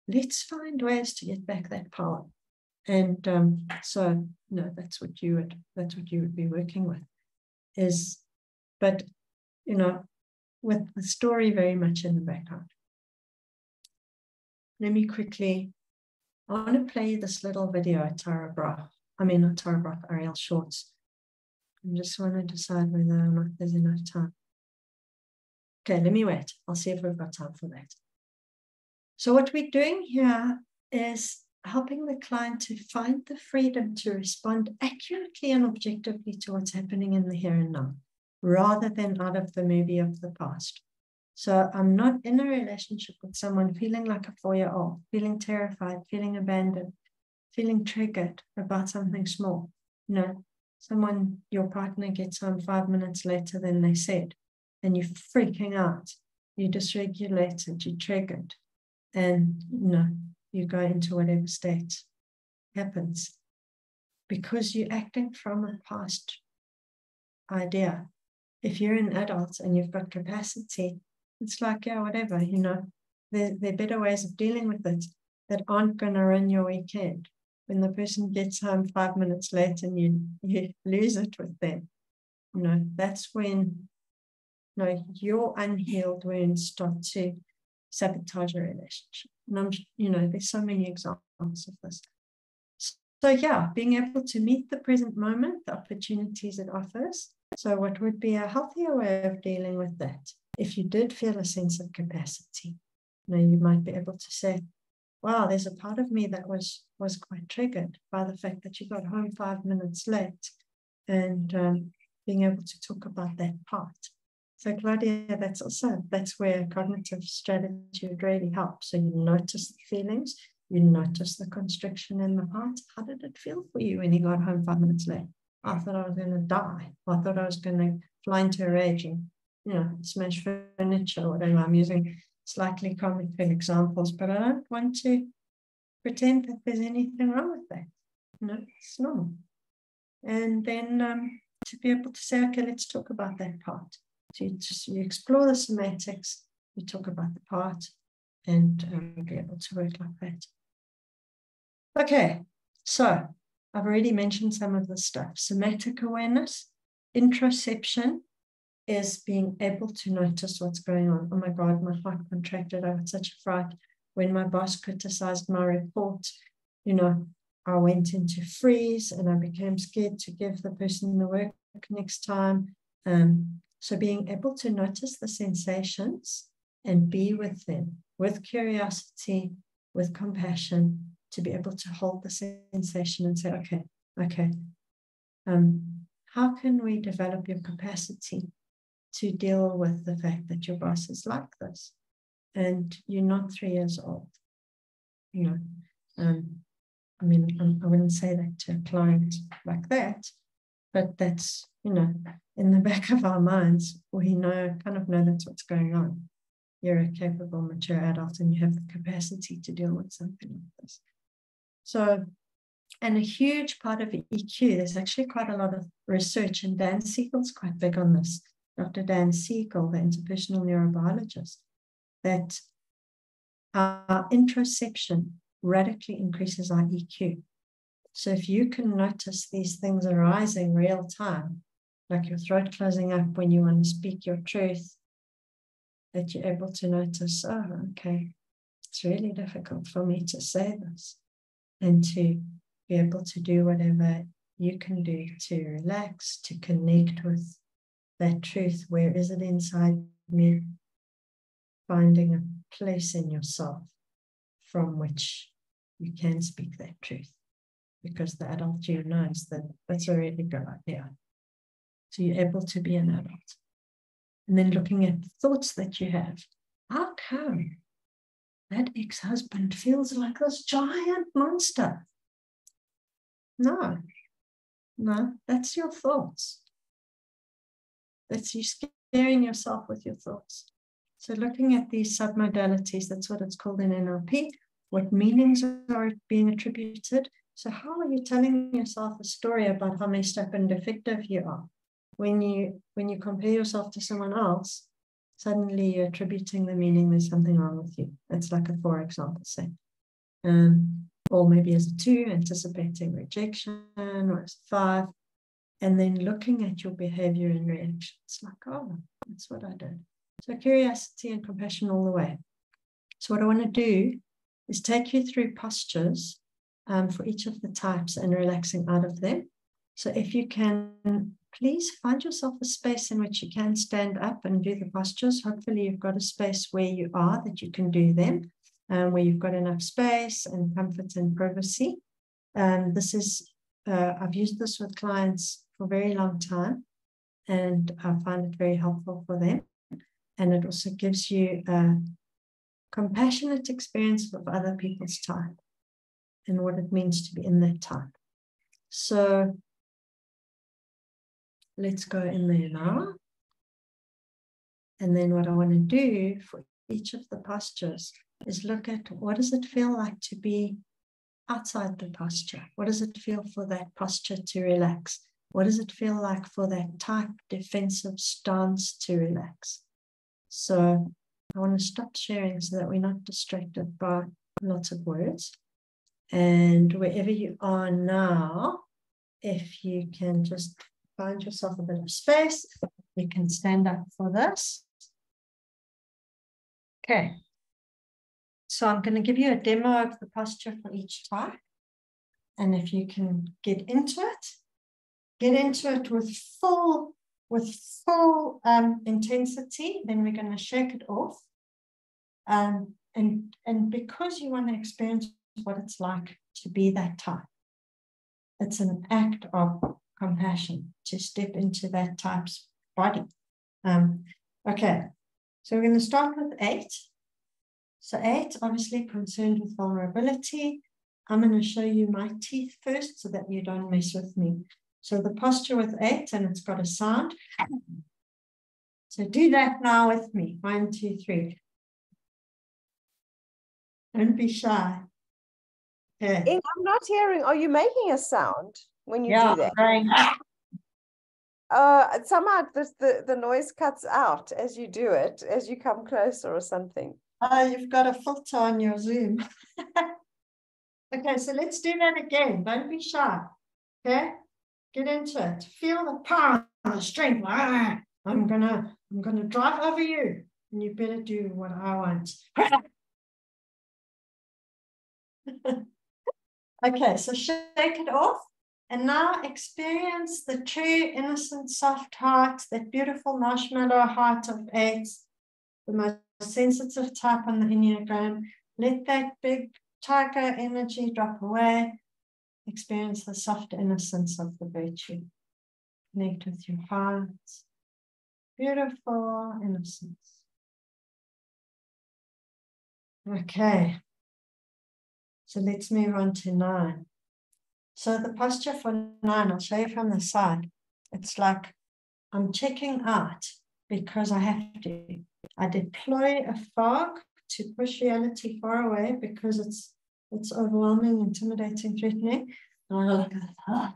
Let's find ways to get back that power. And that's what you would be working with. With the story very much in the background. Let me quickly, I want to play this little video Ariel Shorts. I just want to decide whether or not there's enough time. Okay, let me wait. I'll see if we've got time for that. So what we're doing here is helping the client to find the freedom to respond accurately and objectively to what's happening in the here and now, rather than out of the movie of the past. So I'm not in a relationship with someone feeling like a 4-year-old, feeling terrified, feeling abandoned, feeling triggered about something small. Your partner gets home 5 minutes later than they said, and you're freaking out, you're dysregulated, you're triggered, and you go into whatever state happens because you're acting from a past idea. If you're an adult and you've got capacity, it's like, yeah, whatever, there are better ways of dealing with it that aren't going to ruin your weekend. When the person gets home 5 minutes late and you lose it with them, that's when your unhealed wounds start to sabotage a relationship. And there's so many examples of this. So yeah, being able to meet the present moment, the opportunities it offers. So what would be a healthier way of dealing with that? If you did feel a sense of capacity, you might be able to say, wow, there's a part of me that was quite triggered by the fact that you got home 5 minutes late, and being able to talk about that part. So Claudia, that's where cognitive strategy would really help. So you notice the feelings, you notice the constriction in the heart. How did it feel for you when you got home 5 minutes late? I thought I was going to die. I thought I was going to fly into a rage and, smash furniture or whatever. I'm using slightly comical examples, but I don't want to pretend that there's anything wrong with that. No, it's normal. And then to be able to say, okay, let's talk about that part. So you explore the somatics, you talk about the part, and be able to work like that. Okay, so I've already mentioned some of the stuff. Somatic awareness, interoception is being able to notice what's going on. Oh my God, my heart contracted. I had such a fright when my boss criticized my report. You know, I went into freeze and I became scared to give the person the work next time. So being able to notice the sensations and be with them with curiosity, with compassion, to be able to hold the sensation and say, okay, how can we develop your capacity to deal with the fact that your boss is like this and you're not 3 years old? You know, I mean, I wouldn't say that to a client like that, but that's, you know, in the back of our minds, we kind of know that's what's going on. You're a capable, mature adult and you have the capacity to deal with something like this. So, and a huge part of EQ, there's actually quite a lot of research, and Dan Siegel's quite big on this. Dr. Dan Siegel, the interpersonal neurobiologist, that our interoception radically increases our EQ. So if you can notice these things arising real time, like your throat closing up when you want to speak your truth, that you're able to notice, oh, okay, it's really difficult for me to say this, and to be able to do whatever you can do to relax, to connect with that truth. Where is it inside me? Finding a place in yourself from which you can speak that truth, because the adult you knows that that's a really good idea. So you're able to be an adult. And then looking at the thoughts that you have. How come that ex-husband feels like this giant monster? No, that's your thoughts. That's you scaring yourself with your thoughts. So looking at these submodalities, that's what it's called in NLP, what meanings are being attributed. So how are you telling yourself a story about how messed up and defective you are? When you compare yourself to someone else, suddenly you're attributing the meaning there's something wrong with you. That's like a 4 example, say. Or maybe as a 2, anticipating rejection, or as a 5, and then looking at your behavior and reactions, like, oh, that's what I did. So curiosity and compassion all the way. So what I want to do is take you through postures for each of the types and relaxing out of them. So if you can, please find yourself a space in which you can stand up and do the postures. Hopefully you've got a space where you are that you can do them, where you've got enough space and comfort and privacy. This is, I've used this with clients for a very long time, and I find it very helpful for them. And it also gives you a compassionate experience of other people's type and what it means to be in that type. So let's go in there now. And then what I want to do for each of the postures is look at what does it feel like to be outside the posture? What does it feel for that posture to relax? What does it feel like for that type defensive stance to relax? So I want to stop sharing so that we're not distracted by lots of words. And wherever you are now, if you can just find yourself a bit of space, you can stand up for this. Okay. So I'm going to give you a demo of the posture for each type. And if you can get into it with full intensity, then we're going to shake it off. And because you want to experience what it's like to be that type, it's an act of compassion to step into that type's body. Okay, so we're going to start with 8. So 8, obviously concerned with vulnerability. I'm going to show you my teeth first so that you don't mess with me. So the posture with 8, and it's got a sound. So do that now with me. 1, 2, 3. Don't be shy. Okay. I'm not hearing. Are you making a sound when you do that? Going, Somehow the noise cuts out as you do it, as you come closer or something. you've got a filter on your Zoom. Okay, so let's do that again. Don't be shy. Okay, get into it. Feel the power, the strength. I'm gonna drive over you, and you better do what I want. Okay, so shake it off. And now experience the true, innocent, soft heart, that beautiful marshmallow heart of 8, the most sensitive type on the Enneagram. Let that big tiger energy drop away. Experience the soft innocence of the virtue. Connect with your heart. Beautiful innocence. Okay. So let's move on to 9. So the posture for 9, I'll show you from the side. It's like I'm checking out because I have to. I deploy a fog to push reality far away because it's overwhelming, intimidating, threatening. And I look at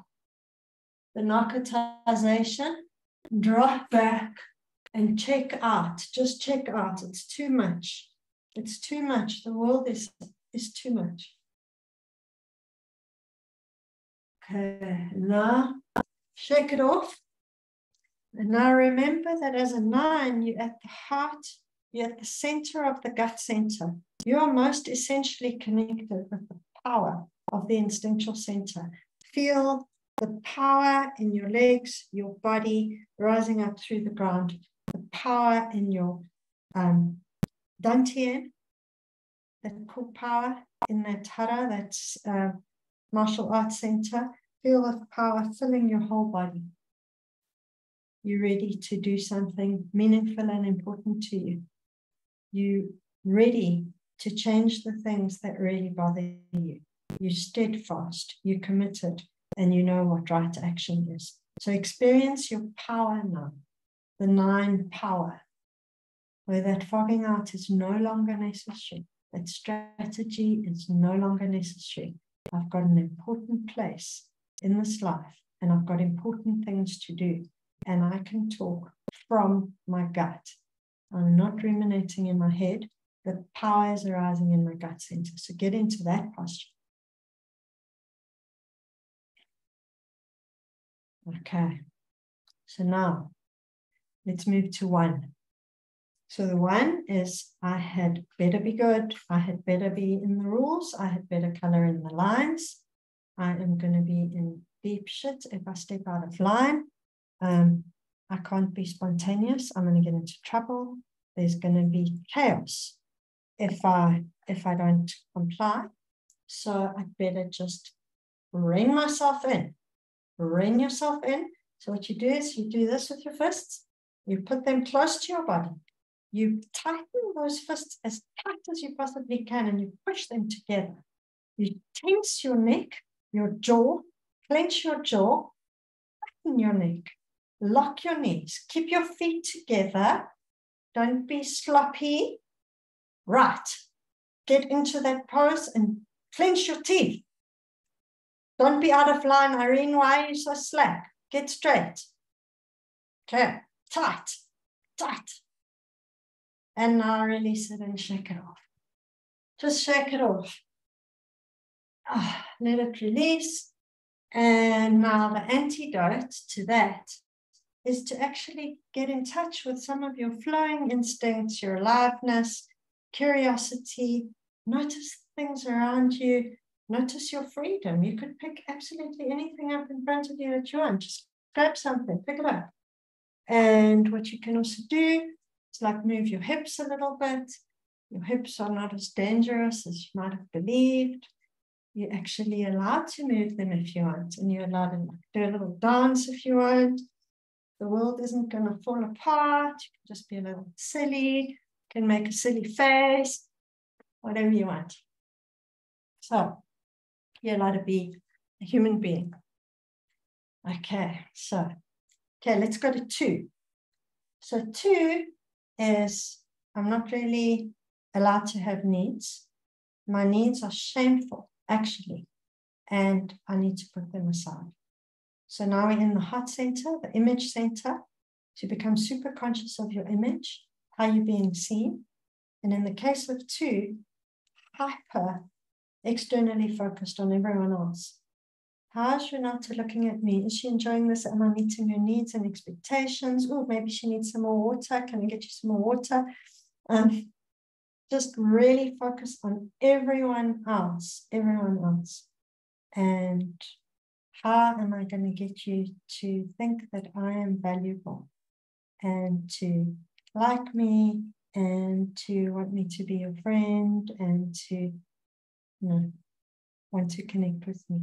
the narcotization, drop back and check out. Just check out. It's too much. It's too much. The world is too much. Okay, now shake it off. And now remember that as a 9, you're at the heart, you're at the center of the gut center. You are most essentially connected with the power of the instinctual center. Feel the power in your legs, your body rising up through the ground, the power in your dantian, that core power in that hara, that's martial arts center. Feel the power filling your whole body. You're ready to do something meaningful and important to you. You're ready to change the things that really bother you. You're steadfast, you're committed, and you know what right action is. So experience your power now, the 9 power, where that fogging out is no longer necessary. That strategy is no longer necessary. I've got an important place in this life, and I've got important things to do, and I can talk from my gut. I'm not ruminating in my head. The power is arising in my gut center. So get into that posture. Okay. So now let's move to 1. So the 1 is I had better be good. I had better be in the rules. I had better color in the lines. I am going to be in deep shit if I step out of line. I can't be spontaneous. I'm going to get into trouble. There's going to be chaos if I don't comply. So I better just rein myself in. Rein yourself in. So what you do is you do this with your fists. You put them close to your body. You tighten those fists as tight as you possibly can, and you push them together. You tense your neck, your jaw, clench your jaw, tighten your neck, lock your knees, keep your feet together. Don't be sloppy. Right. Get into that pose and clench your teeth. Don't be out of line, Irene. Why are you so slack? Get straight. Okay. Tight. Tight. And now release it and shake it off. Just shake it off. Let it release. And now the antidote to that is to actually get in touch with some of your flowing instincts, your aliveness, curiosity. Notice things around you. Notice your freedom. You could pick absolutely anything up in front of you that you want. Just grab something, pick it up. And what you can also do is like move your hips a little bit. Your hips are not as dangerous as you might have believed. You're actually allowed to move them if you want. And you're allowed to do a little dance if you want. The world isn't going to fall apart. You can just be a little silly. You can make a silly face. Whatever you want. So you're allowed to be a human being. Okay, let's go to 2. So 2 is I'm not really allowed to have needs. My needs are shameful, actually, and I need to put them aside. So now we're in the heart center, the image center, to become super conscious of your image, how you're being seen. And in the case of 2, hyper externally focused on everyone else. How is Renata looking at me? Is she enjoying this? Am I meeting her needs and expectations? Oh, maybe she needs some more water. Can I get you some more water? Just really focus on everyone else. And how am I going to get you to think that I am valuable and to like me and to want me to be your friend and to want to connect with me?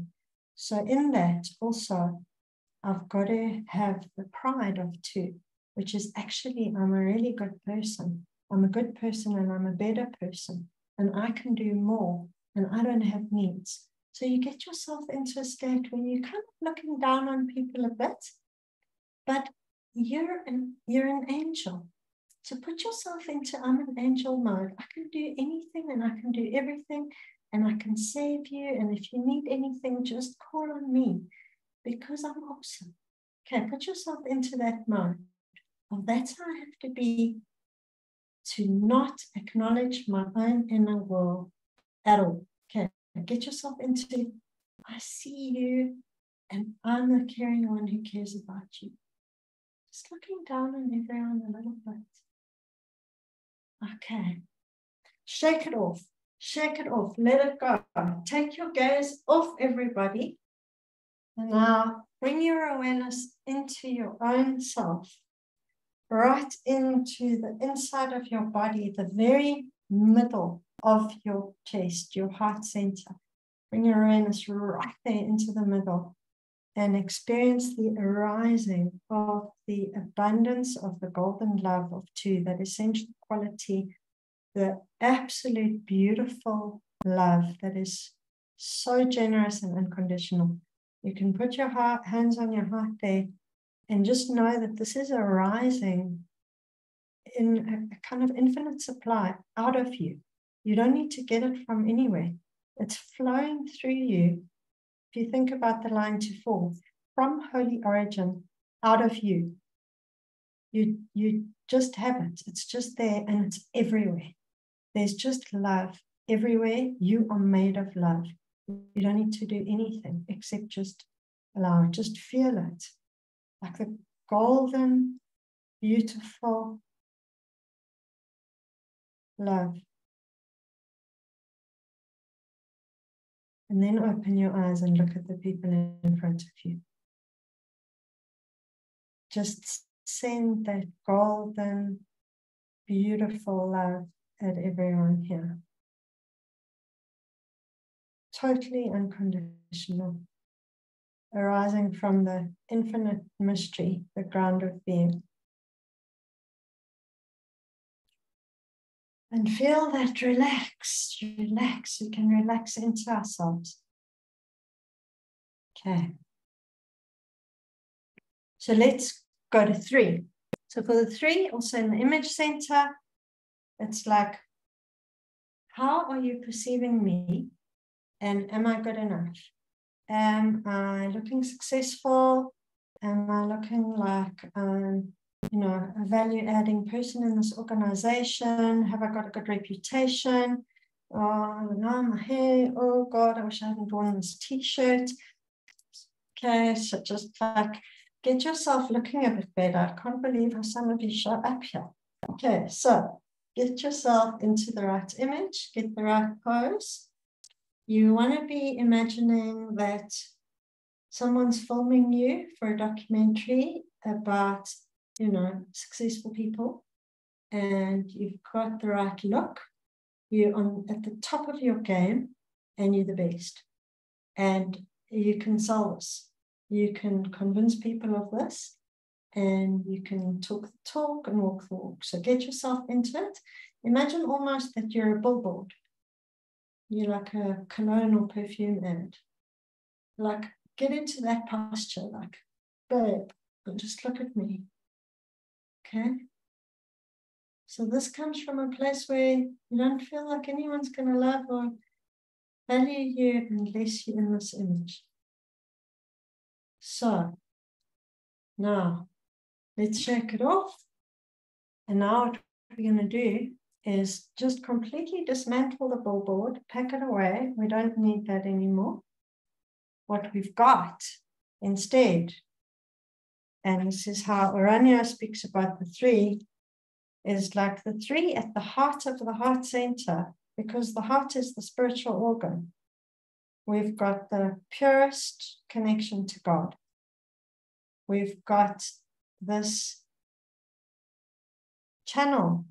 So in that also, I've got to have the pride of 2, which is actually, I'm a really good person. I'm a good person and I'm a better person. And I can do more and I don't have needs. So you get yourself into a state where you're kind of looking down on people a bit, but you're an angel. So put yourself into I'm an angel mode. I can do anything and I can do everything. And I can save you. And if you need anything, just call on me because I'm awesome. Okay, put yourself into that mode. Well, that's how I have to be to not acknowledge my own inner world at all. Okay, get yourself into I see you and I'm the caring one who cares about you. Just looking down on everyone a little bit. Okay, shake it off. Shake it off, let it go. Take your gaze off everybody. And now bring your awareness into your own self, right into the inside of your body, the very middle of your chest, your heart center. Bring your awareness right there into the middle and experience the arising of the abundance of the golden love of 2, that essential quality, the absolute beautiful love that is so generous and unconditional. You can put your hands on your heart there and just know that this is arising in a kind of infinite supply out of you. You don't need to get it from anywhere. It's flowing through you. If you think about the line to 4, from holy origin, out of you. You just have it. It's just there and it's everywhere. There's just love everywhere. You are made of love. You don't need to do anything except just allow it. Just feel it. Like the golden, beautiful love. And then open your eyes and look at the people in front of you. Just send that golden, beautiful love at everyone here. Totally unconditional, arising from the infinite mystery, the ground of being. And feel that relax. We can relax into ourselves. Okay. So let's go to 3. So for the 3, also in the image center, it's like, how are you perceiving me? And am I good enough? Am I looking successful? Am I looking like, a value-adding person in this organization? Have I got a good reputation? Oh, no, my hair. Oh, God, I wish I hadn't worn this T-shirt. Okay, so just like, get yourself looking a bit better. I can't believe how some of you show up here. Okay, so get yourself into the right image, get the right pose. You want to be imagining that someone's filming you for a documentary about, successful people, and you've got the right look. You're at the top of your game, and you're the best. And you can sell this. You can convince people of this, and you can talk the talk and walk the walk. So get yourself into it. Imagine almost that you're a billboard. You're like a cologne or perfume ad. Like, get into that posture, like, babe, just look at me. Okay? So this comes from a place where you don't feel like anyone's going to love or value you unless you're in this image. So, now, let's shake it off. And now what we're going to do is just completely dismantle the billboard, pack it away. We don't need that anymore. What we've got instead, and this is how Orania speaks about the three, is like the three at the heart of the heart center, because the heart is the spiritual organ. We've got the purest connection to God. We've got this channel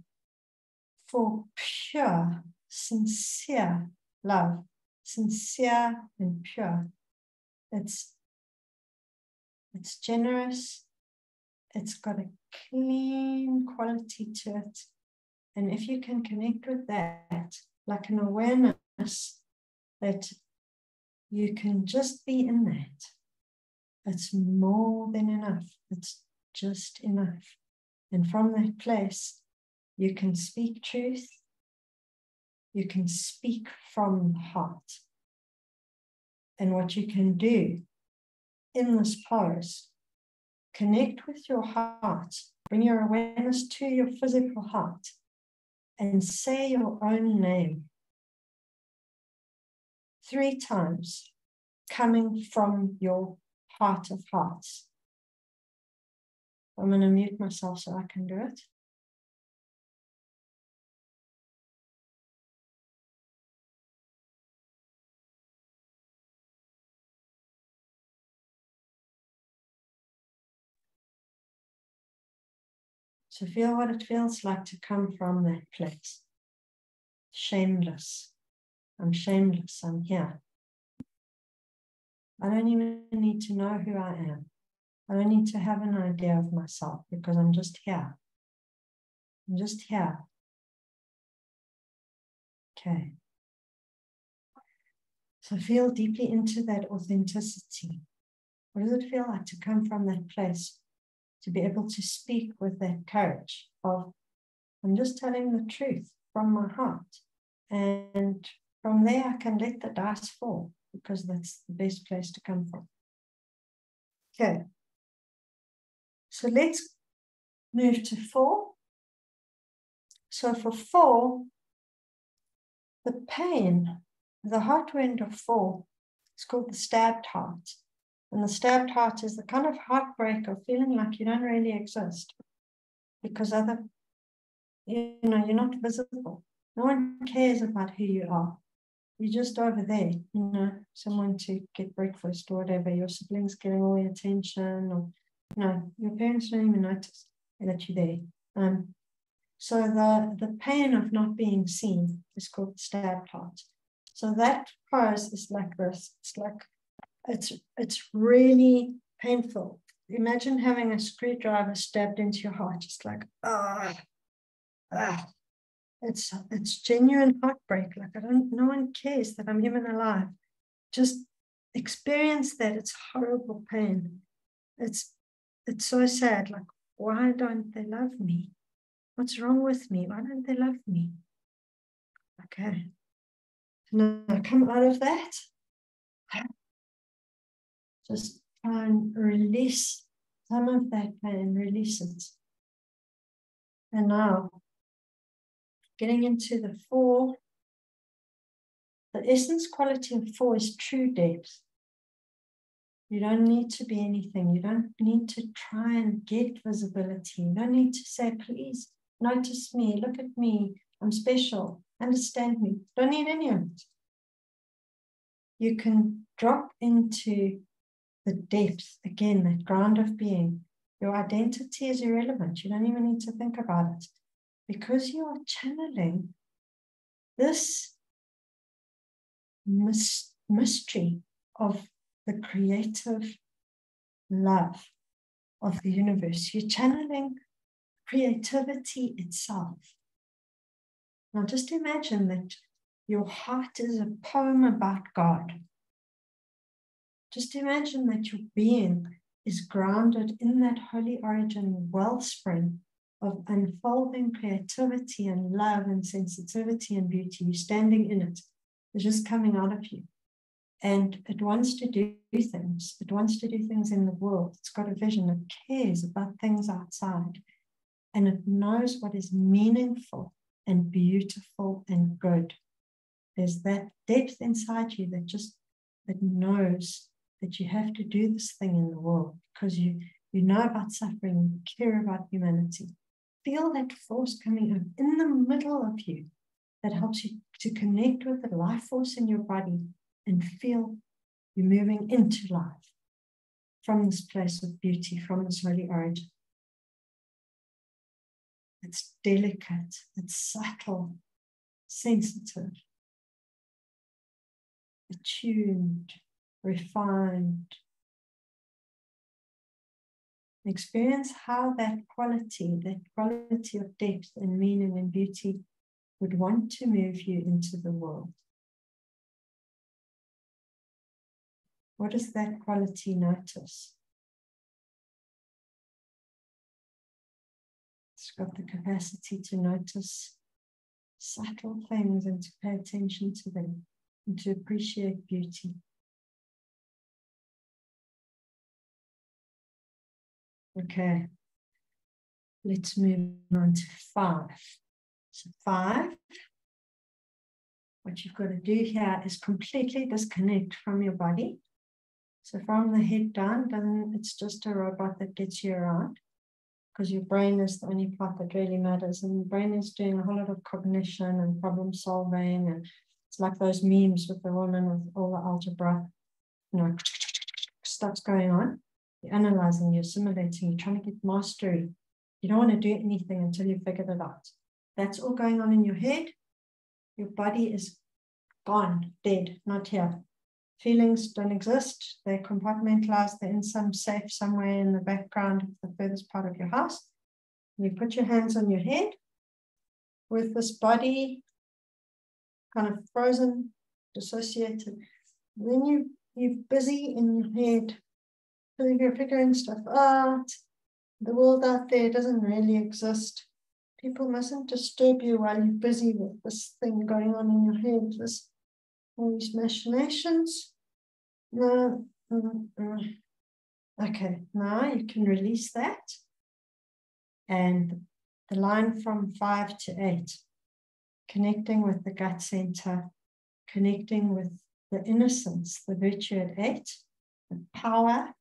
for pure, sincere love, sincere and pure. It's generous. It's got a clean quality to it. And if you can connect with that, like an awareness that you can just be in that, it's more than enough. It's just enough. And from that place, you can speak truth. You can speak from the heart. And what you can do in this pose, connect with your heart, bring your awareness to your physical heart, and say your own name 3 times, coming from your heart of hearts. I'm going to mute myself so I can do it. So feel what it feels like to come from that place. Shameless. I'm shameless. I'm here. I don't even need to know who I am. I don't need to have an idea of myself because I'm just here. I'm just here. Okay. So feel deeply into that authenticity. What does it feel like to come from that place? To be able to speak with that courage of, I'm just telling the truth from my heart. And from there, I can let the dice fall because that's the best place to come from. Okay. So let's move to 4. So for 4, the pain, the heart wound of 4, is called the stabbed heart. And the stabbed heart is the kind of heartbreak of feeling like you don't really exist because you're not visible. No one cares about who you are. You're just over there, someone to get breakfast or whatever. Your siblings getting all your attention, or your parents don't even notice that you're there. So the pain of not being seen is called the stabbed heart. So that pose is like this. It's like it's really painful. Imagine having a screwdriver stabbed into your heart. It's like it's genuine heartbreak. Like no one cares that I'm even alive. Just experience that. It's horrible pain. It's so sad. Like, why don't they love me? What's wrong with me? Why don't they love me? Okay. Now come out of that. Just try and release some of that pain, release it. And now, getting into the 4, the essence quality of 4 is true depth. You don't need to be anything. You don't need to try and get visibility. You don't need to say, please notice me, look at me, I'm special, understand me. Don't need any of it. You can drop into the depth, again, that ground of being. Your identity is irrelevant. You don't even need to think about it. Because you are channeling this mystery of the creative love of the universe. You're channeling creativity itself. Now just imagine that your heart is a poem about God. Just imagine that your being is grounded in that holy origin wellspring of unfolding creativity and love and sensitivity and beauty. You're standing in it. is just coming out of you. And it wants to do things. It wants to do things in the world. It's got a vision. It cares about things outside. And it knows what is meaningful and beautiful and good. There's that depth inside you that knows that you have to do this thing in the world because you know about suffering, you care about humanity. Feel that force coming up in the middle of you that helps you to connect with the life force in your body and feel you moving into life from this place of beauty, from this holy origin. It's delicate, it's subtle, sensitive, attuned, refined. Experience how that quality of depth and meaning and beauty would want to move you into the world. What does that quality notice? It's got the capacity to notice subtle things and to pay attention to them and to appreciate beauty. Okay, let's move on to 5. So 5, what you've got to do here is completely disconnect from your body. So from the head down, then it's just a robot that gets you around because your brain is the only part that really matters. And the brain is doing a whole lot of cognition and problem solving. And it's like those memes with the woman with all the algebra, stuff's going on. You're analyzing, you're assimilating, you're trying to get mastery. You don't want to do anything until you've figured it out. That's all going on in your head. Your body is gone, dead, not here. Feelings don't exist. They're compartmentalized. They're in some safe somewhere in the background of the furthest part of your house. You put your hands on your head with this body kind of frozen, dissociated. And then you're busy in your head. You're figuring stuff out. The world out there doesn't really exist. People mustn't disturb you while you're busy with this thing going on in your head. All these machinations. No. Okay, now you can release that. And the line from 5 to 8, connecting with the gut center, connecting with the innocence, the virtue at 8, the power,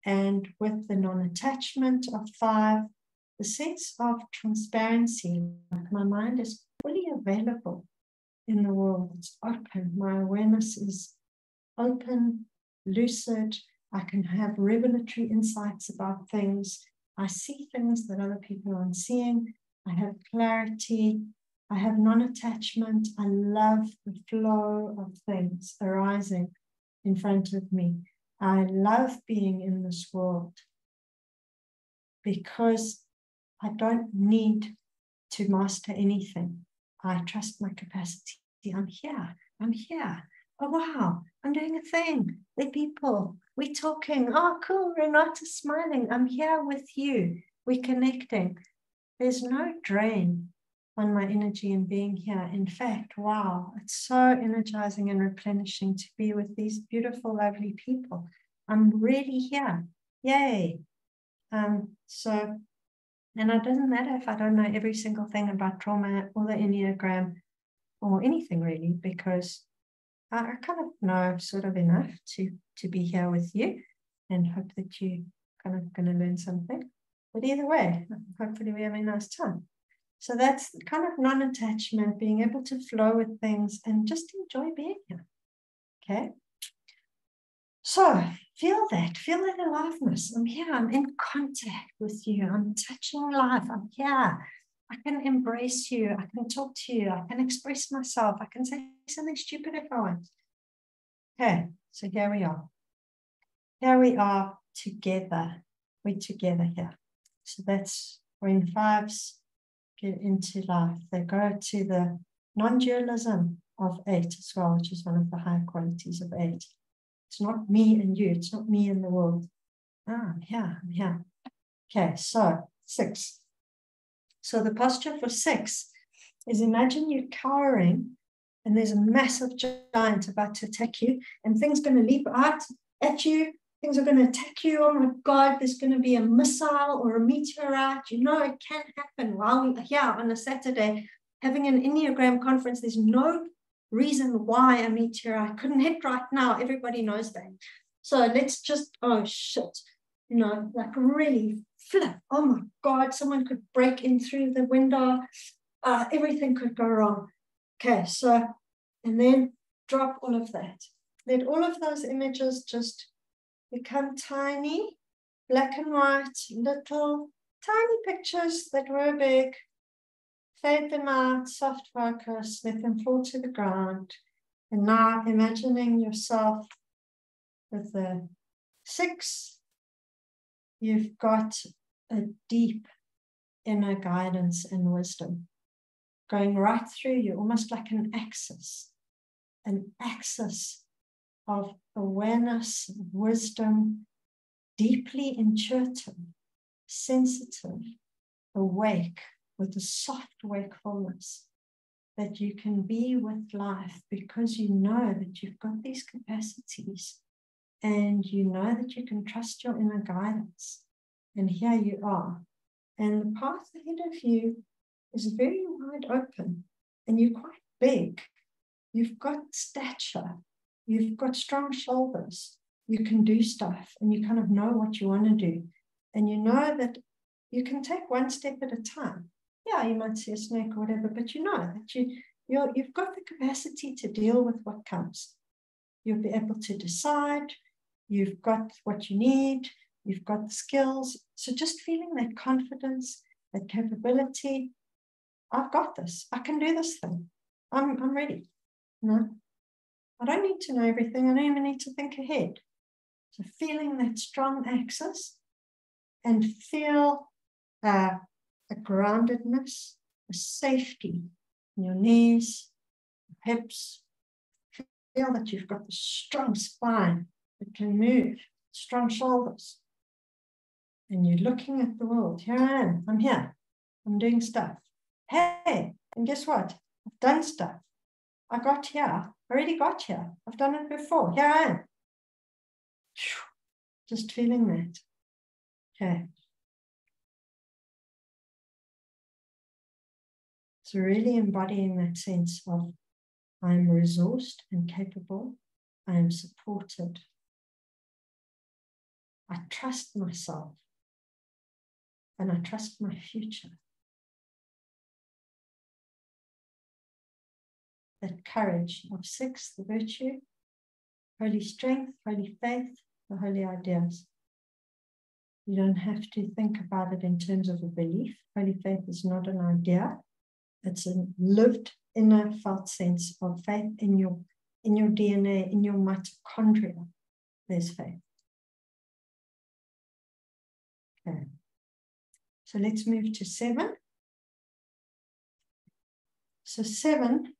and with the non-attachment of 5, the sense of transparency. Like my mind is fully available in the world. It's open. My awareness is open, lucid. I can have revelatory insights about things. I see things that other people aren't seeing. I have clarity. I have non-attachment. I love the flow of things arising in front of me. I love being in this world because I don't need to master anything. I trust my capacity. I'm here. I'm here. Oh, wow. I'm doing a thing. There are people. We're talking. Oh, cool. Renata's smiling. I'm here with you. We're connecting. There's no drain on my energy in being here. In fact, wow, it's so energizing and replenishing to be with these beautiful, lovely people. I'm really here. Yay. And it doesn't matter if I don't know every single thing about trauma or the Enneagram or anything really, because I kind of know sort of enough to be here with you and hope that you kind of going to learn something. But either way, hopefully we have a nice time. So that's kind of non-attachment, being able to flow with things and just enjoy being here. Okay. So feel that aliveness. I'm here. I'm in contact with you. I'm touching life. I'm here. I can embrace you. I can talk to you. I can express myself. I can say something stupid if I want. Okay, so here we are. Here we are together. We're together here. So that's when 5s get into life. They go to the non-dualism of 8 as well, which is one of the higher qualities of 8. It's not me and you. It's not me and the world. I'm here. I'm here. Okay, so 6. So the posture for 6 is imagine you cowering and there's a massive giant about to attack you, and things are going to leap out at you. Things are going to attack you. Oh my God, there's going to be a missile or a meteorite. You know, it can happen. While we're here on a Saturday having an Enneagram conference, there's no reason why a meteorite couldn't hit right now. Everybody knows that. So let's just, oh shit, you know, like really flip. Oh my God, someone could break in through the window. Everything could go wrong. Okay, so, and then drop all of that. Let all of those images just become tiny, black and white, little, tiny pictures that were big. Fade them out, soft focus, let them fall to the ground. And now imagining yourself with the 6, you've got a deep inner guidance and wisdom going right through you, almost like an axis of awareness, wisdom, deeply intuitive, sensitive, awake, with a soft wakefulness that you can be with life because you know that you've got these capacities and you know that you can trust your inner guidance. And here you are. And the path ahead of you is very wide open and you're quite big. You've got stature. You've got strong shoulders. You can do stuff and you kind of know what you want to do. And you know that you can take one step at a time. Yeah, you might see a snake or whatever, but you know that you've got the capacity to deal with what comes. You'll be able to decide. You've got what you need. You've got the skills. So just feeling that confidence, that capability. I've got this. I can do this thing. I'm ready. No, I don't need to know everything. I don't even need to think ahead. So feeling that strong axis and feel a groundedness, a safety in your knees, hips. Feel that you've got the strong spine that can move, strong shoulders. And you're looking at the world. Here I am. I'm here. I'm doing stuff. Hey, and guess what? I've done stuff. I got here. I already got here. I've done it before. Here I am. Just feeling that. Okay. So really embodying that sense of I am resourced and capable. I am supported. I trust myself. And I trust my future. That courage of 6, the virtue, holy strength, holy faith, the holy ideas. You don't have to think about it in terms of a belief. Holy faith is not an idea. It's a lived inner felt sense of faith in your DNA, in your mitochondria. There's faith. Okay. So let's move to 7. So 7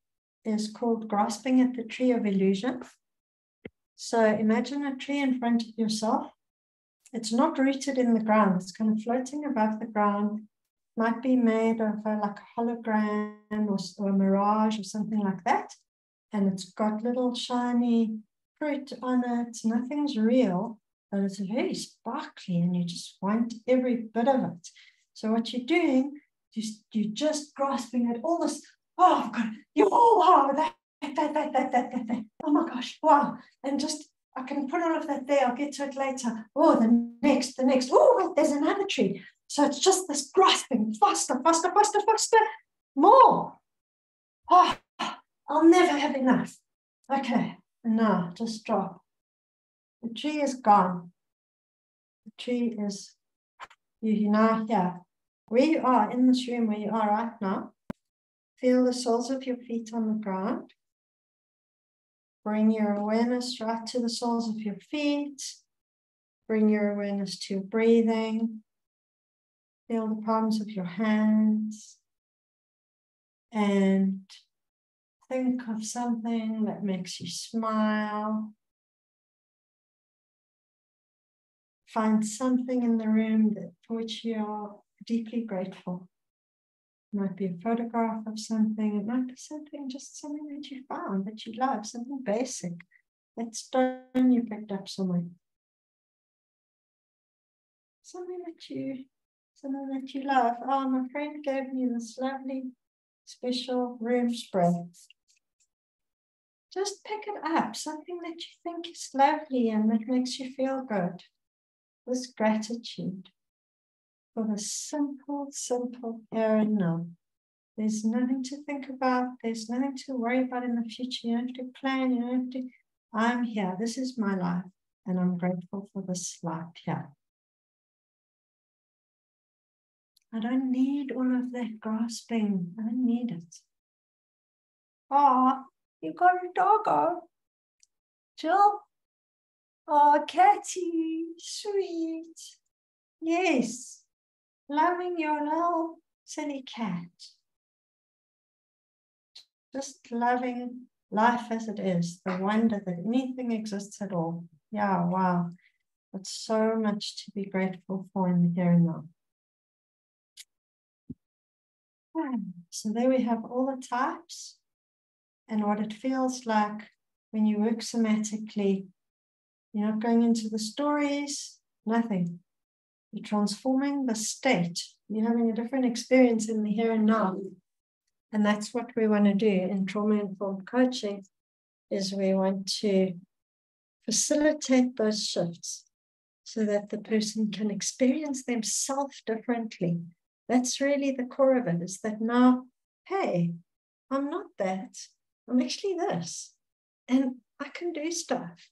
is called grasping at the tree of illusion. So imagine a tree in front of yourself. It's not rooted in the ground. It's kind of floating above the ground. Might be made of like a hologram or a mirage or something like that. And it's got little shiny fruit on it. Nothing's real, but it's very sparkly and you just want every bit of it. So what you're doing, you're just grasping at all this. Oh, God, wow, that. Oh my gosh, wow. And just, I can put all of that there. I'll get to it later. Oh, the next. Oh, wait, there's another tree. So it's just this grasping, faster, more. Oh, I'll never have enough. Okay, and now just drop. The tree is gone. The tree is, you're now here. Where you are in this room, where you are right now, feel the soles of your feet on the ground. Bring your awareness right to the soles of your feet. Bring your awareness to your breathing. Feel the palms of your hands. And think of something that makes you smile. Find something in the room for which you are deeply grateful. might be a photograph of something. It might be something, just something that you found, that you love, something basic. That stone you picked up somewhere. Something that you love. Oh, my friend gave me this lovely special room spray. Just pick it up, something that you think is lovely and that makes you feel good. This gratitude for the simple here and now. There's nothing to think about. There's nothing to worry about in the future. You don't have to plan. You don't have to. I'm here. This is my life. And I'm grateful for this life here. I don't need all of that grasping. I don't need it. Oh, you got a doggo. Jill? Oh, Catty, sweet. Yes. Loving your little silly cat. Just loving life as it is. The wonder that anything exists at all. Yeah, wow. That's so much to be grateful for in the here and now. So there we have all the types and what it feels like when you work somatically. You're not going into the stories, nothing. You're transforming the state. You're having a different experience in the here and now. And that's what we want to do in trauma-informed coaching, is we want to facilitate those shifts so that the person can experience themselves differently. That's really the core of it, is that now, hey, I'm not that. I'm actually this. And I can do stuff.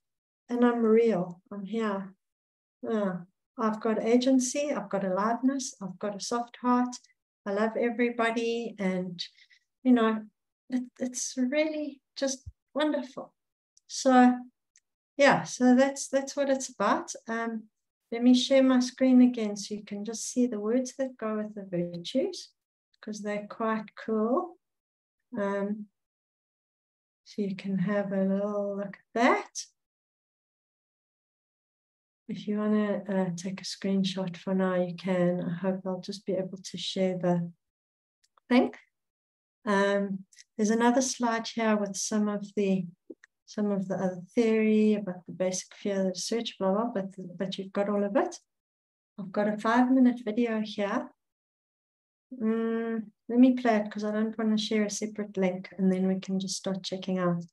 And I'm real. I'm here. I've got agency. I've got aliveness. I've got a soft heart. I love everybody. And, you know, it's really just wonderful. So, yeah, so that's what it's about. Let me share my screen again so you can just see the words that go with the virtues, because they're quite cool. So you can have a little look at that. If you want to take a screenshot for now, you can. I hope I'll just be able to share the thing. There's another slide here with some of the other theory about the basic fear, the research, blah, blah, but you've got all of it. I've got a 5-minute video here. Let me play it because I don't want to share a separate link, and then we can just start checking out.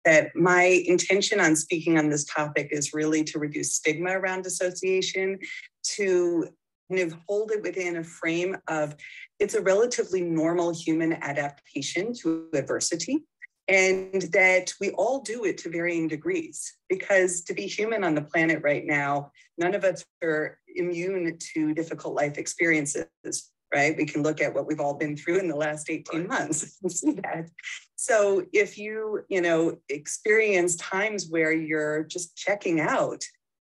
That my intention on speaking on this topic is really to reduce stigma around dissociation, to kind of hold it within a frame of it's a relatively normal human adaptation to adversity, and that we all do it to varying degrees. Because to be human on the planet right now, none of us are immune to difficult life experiences, right? We can look at what we've all been through in the last 18 months and see that. So if you experience times where you're just checking out,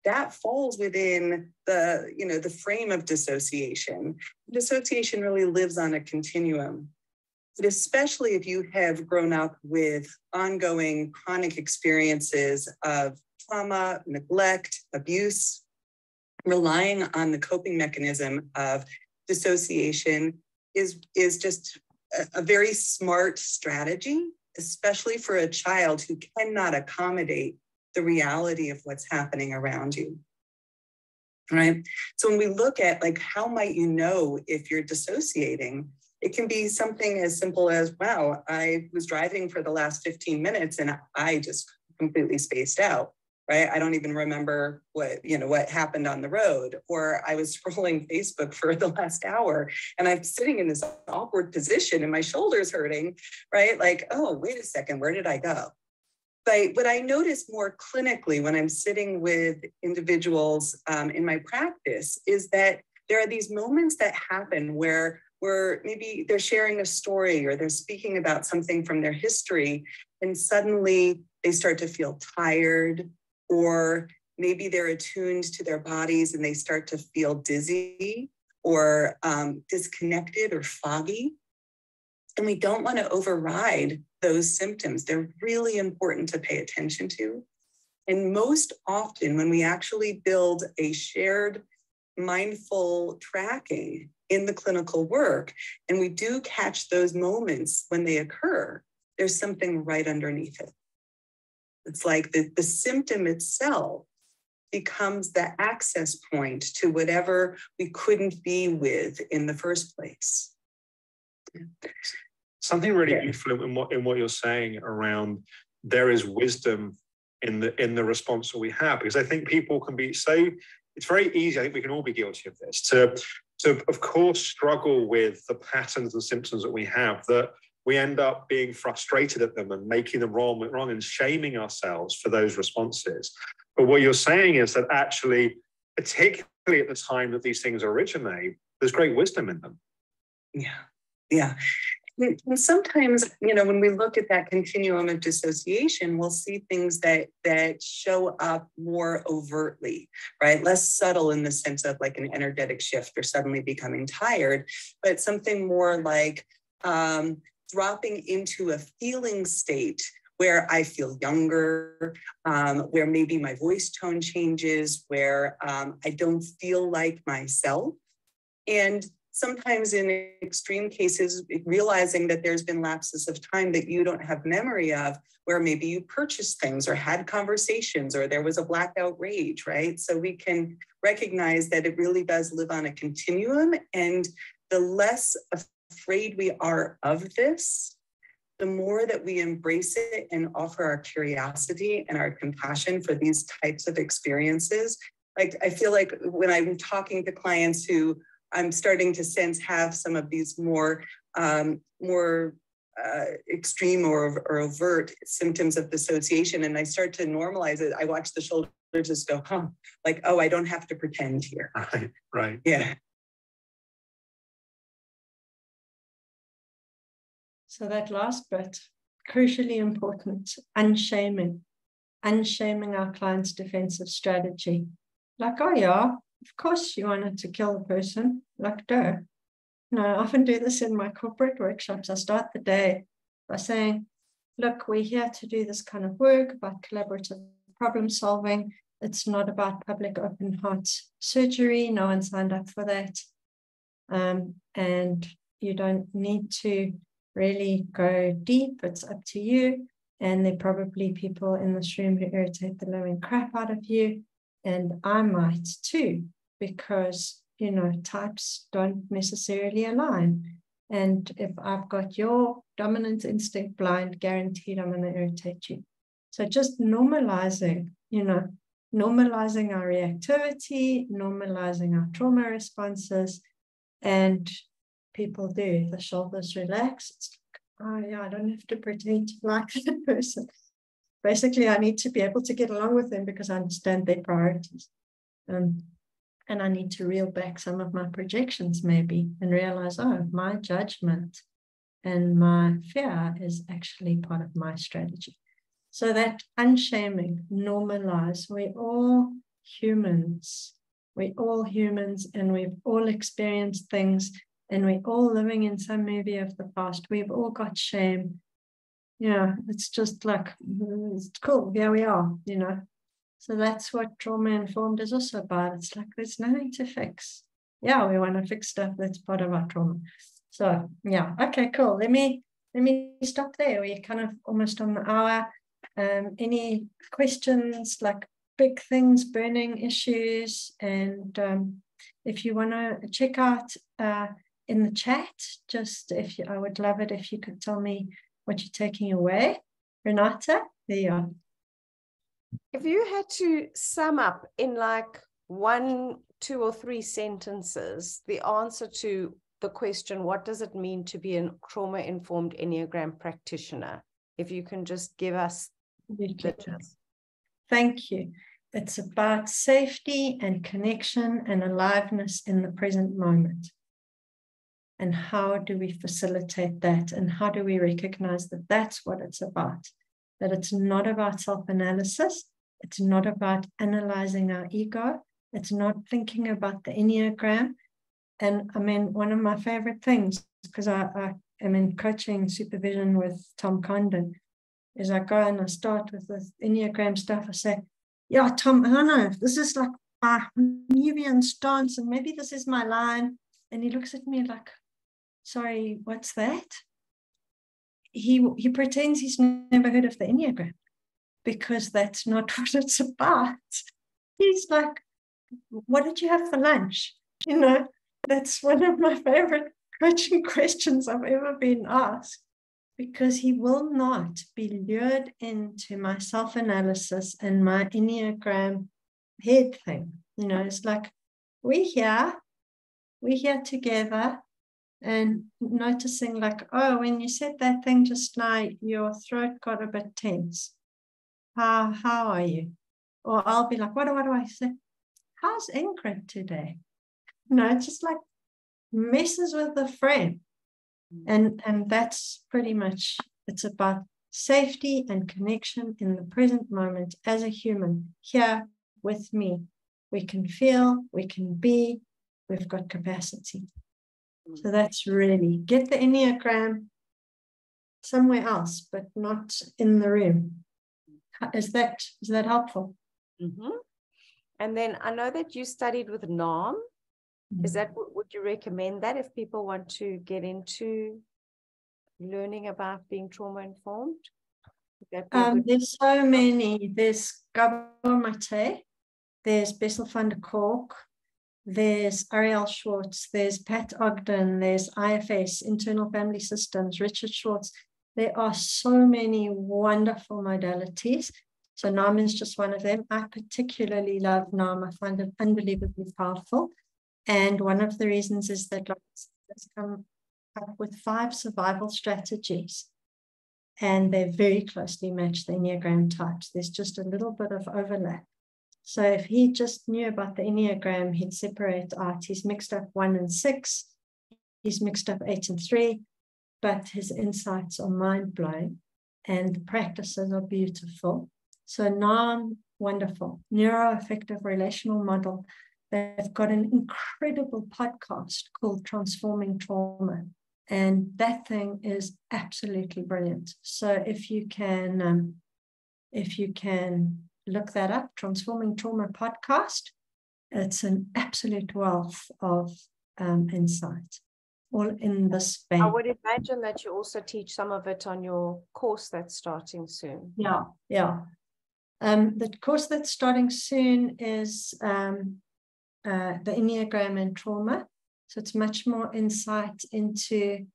that falls within the frame of dissociation. Dissociation really lives on a continuum, but especially if you have grown up with ongoing chronic experiences of trauma, neglect, abuse, relying on the coping mechanism of dissociation is just a very smart strategy, especially for a child who cannot accommodate the reality of what's happening around you, right? So when we look at how might you know if you're dissociating, it can be something as simple as, wow, I was driving for the last 15 minutes and I just completely spaced out, right? I don't even remember what happened on the road, or I was scrolling Facebook for the last hour and I'm sitting in this awkward position and my shoulder's hurting, right? Oh, wait a second, where did I go? But what I notice more clinically when I'm sitting with individuals in my practice is that there are these moments that happen where maybe they're sharing a story or they're speaking about something from their history, and suddenly they start to feel tired, or maybe they're attuned to their bodies and they start to feel dizzy or disconnected or foggy. And we don't want to override those symptoms. They're really important to pay attention to. And most often when we actually build a shared mindful tracking in the clinical work, and we do catch those moments when they occur, there's something right underneath it. It's like the symptom itself becomes the access point to whatever we couldn't be with in the first place. Something really useful in what you're saying around there is wisdom in the response that we have, because I think people can be so, it's very easy, I think we can all be guilty of this, to of course struggle with the patterns and symptoms that we have, that we end up being frustrated at them and making them wrong and shaming ourselves for those responses. But what you're saying is that actually, particularly at the time that these things originate, there's great wisdom in them. Yeah. And sometimes, when we look at that continuum of dissociation, we'll see things that show up more overtly, right? Less subtle in the sense of like an energetic shift or suddenly becoming tired, but something more like dropping into a feeling state where I feel younger, where maybe my voice tone changes, where I don't feel like myself. And sometimes in extreme cases, realizing that there's been lapses of time that you don't have memory of, where maybe you purchased things or had conversations or there was a blackout rage, right? So we can recognize that it really does live on a continuum, and the less afraid we are of this, the more that we embrace it and offer our curiosity and our compassion for these types of experiences. Like, I feel like when I'm talking to clients who I'm starting to sense have some of these more extreme or overt symptoms of dissociation, and I start to normalize it, I watch the shoulder just go, like, oh, I don't have to pretend here. Right. Yeah. So that last bit, crucially important, unshaming our client's defensive strategy. Like, oh yeah, of course you wanted to kill the person, like, duh. No, I often do this in my corporate workshops. I start the day by saying, look, we're here to do this kind of work about collaborative problem solving. It's not about public open heart surgery. No one signed up for that. And you don't need to really go deep. It's up to you. And there are probably people in this room who irritate the living crap out of you. And I might too, because, types don't necessarily align. And if I've got your dominant instinct blind, guaranteed I'm going to irritate you. So just normalizing, normalizing our reactivity, normalizing our trauma responses, and people do. The shoulders relax. It's like, oh yeah, I don't have to pretend to like that person. Basically, I need to be able to get along with them because I understand their priorities. And I need to reel back some of my projections maybe and realize, oh, my judgment and my fear is actually part of my strategy. So that unshaming, normalize, we're all humans. We're all humans, and we've all experienced things, and we're all living in some movie of the past. We've all got shame. Yeah, it's just like, it's cool. Here we are, So that's what trauma-informed is also about. It's like, there's nothing to fix. Yeah, we want to fix stuff that's part of our trauma. So, yeah, okay, cool. Let me stop there. We're kind of almost on the hour. Any questions, like big things, burning issues? And if you want to check out in the chat, I would love it if you could tell me what you're taking away. Renata, there you are. If you had to sum up in like 1, 2, or 3 sentences the answer to the question, what does it mean to be a trauma-informed Enneagram practitioner? If you can just give us the gist. Thank you. It's about safety and connection and aliveness in the present moment. And how do we facilitate that? And how do we recognize that that's what it's about? That it's not about self-analysis. It's not about analyzing our ego. It's not thinking about the Enneagram. And I mean, one of my favorite things, because I am in coaching supervision with Tom Condon, is I go and I start with the Enneagram stuff. I say, yeah, Tom, I don't know, this is like my Jungian stance, and maybe this is my line. And he looks at me like, sorry, what's that? He pretends he's never heard of the Enneagram, because that's not what it's about. He's like, what did you have for lunch? That's one of my favorite coaching questions I've ever been asked, because he will not be lured into my self-analysis and my Enneagram head thing. It's like, we're here together, and noticing like, oh, when you said that thing just now, your throat got a bit tense. How are you? Or I'll be like, what do I say? How's Ingrid today? It's just like messes with the frame. And that's pretty much, it's about safety and connection in the present moment as a human here with me. We can feel, we can be, we've got capacity. So that's really, get the Enneagram somewhere else, but not in the room. Is that helpful? Mm-hmm. And then I know that you studied with NAM. Is that, would you recommend that if people want to get into learning about being trauma informed? There's so many. There's Gabor Mate, there's Bessel van der Kolk, there's Ariel Schwartz, there's Pat Ogden, there's IFS, Internal Family Systems, Richard Schwartz. There are so many wonderful modalities. So NAM is just one of them. I particularly love NAM. I find it unbelievably powerful. And one of the reasons is that it's come up with 5 survival strategies. And they very closely match the Enneagram types. There's just a little bit of overlap. So if he just knew about the Enneagram, he'd separate out. He's mixed up 1 and 6. He's mixed up 8 and 3. But his insights are mind-blowing. And the practices are beautiful. So NAM, wonderful. Neuroaffective relational model. They've got an incredible podcast called Transforming Trauma. And that thing is absolutely brilliant. So if you can look that up, Transforming Trauma podcast, it's an absolute wealth of insight, all in this vein. I would imagine that you also teach some of it on your course that's starting soon. Yeah. The course that's starting soon is the Enneagram and trauma. So it's much more insight into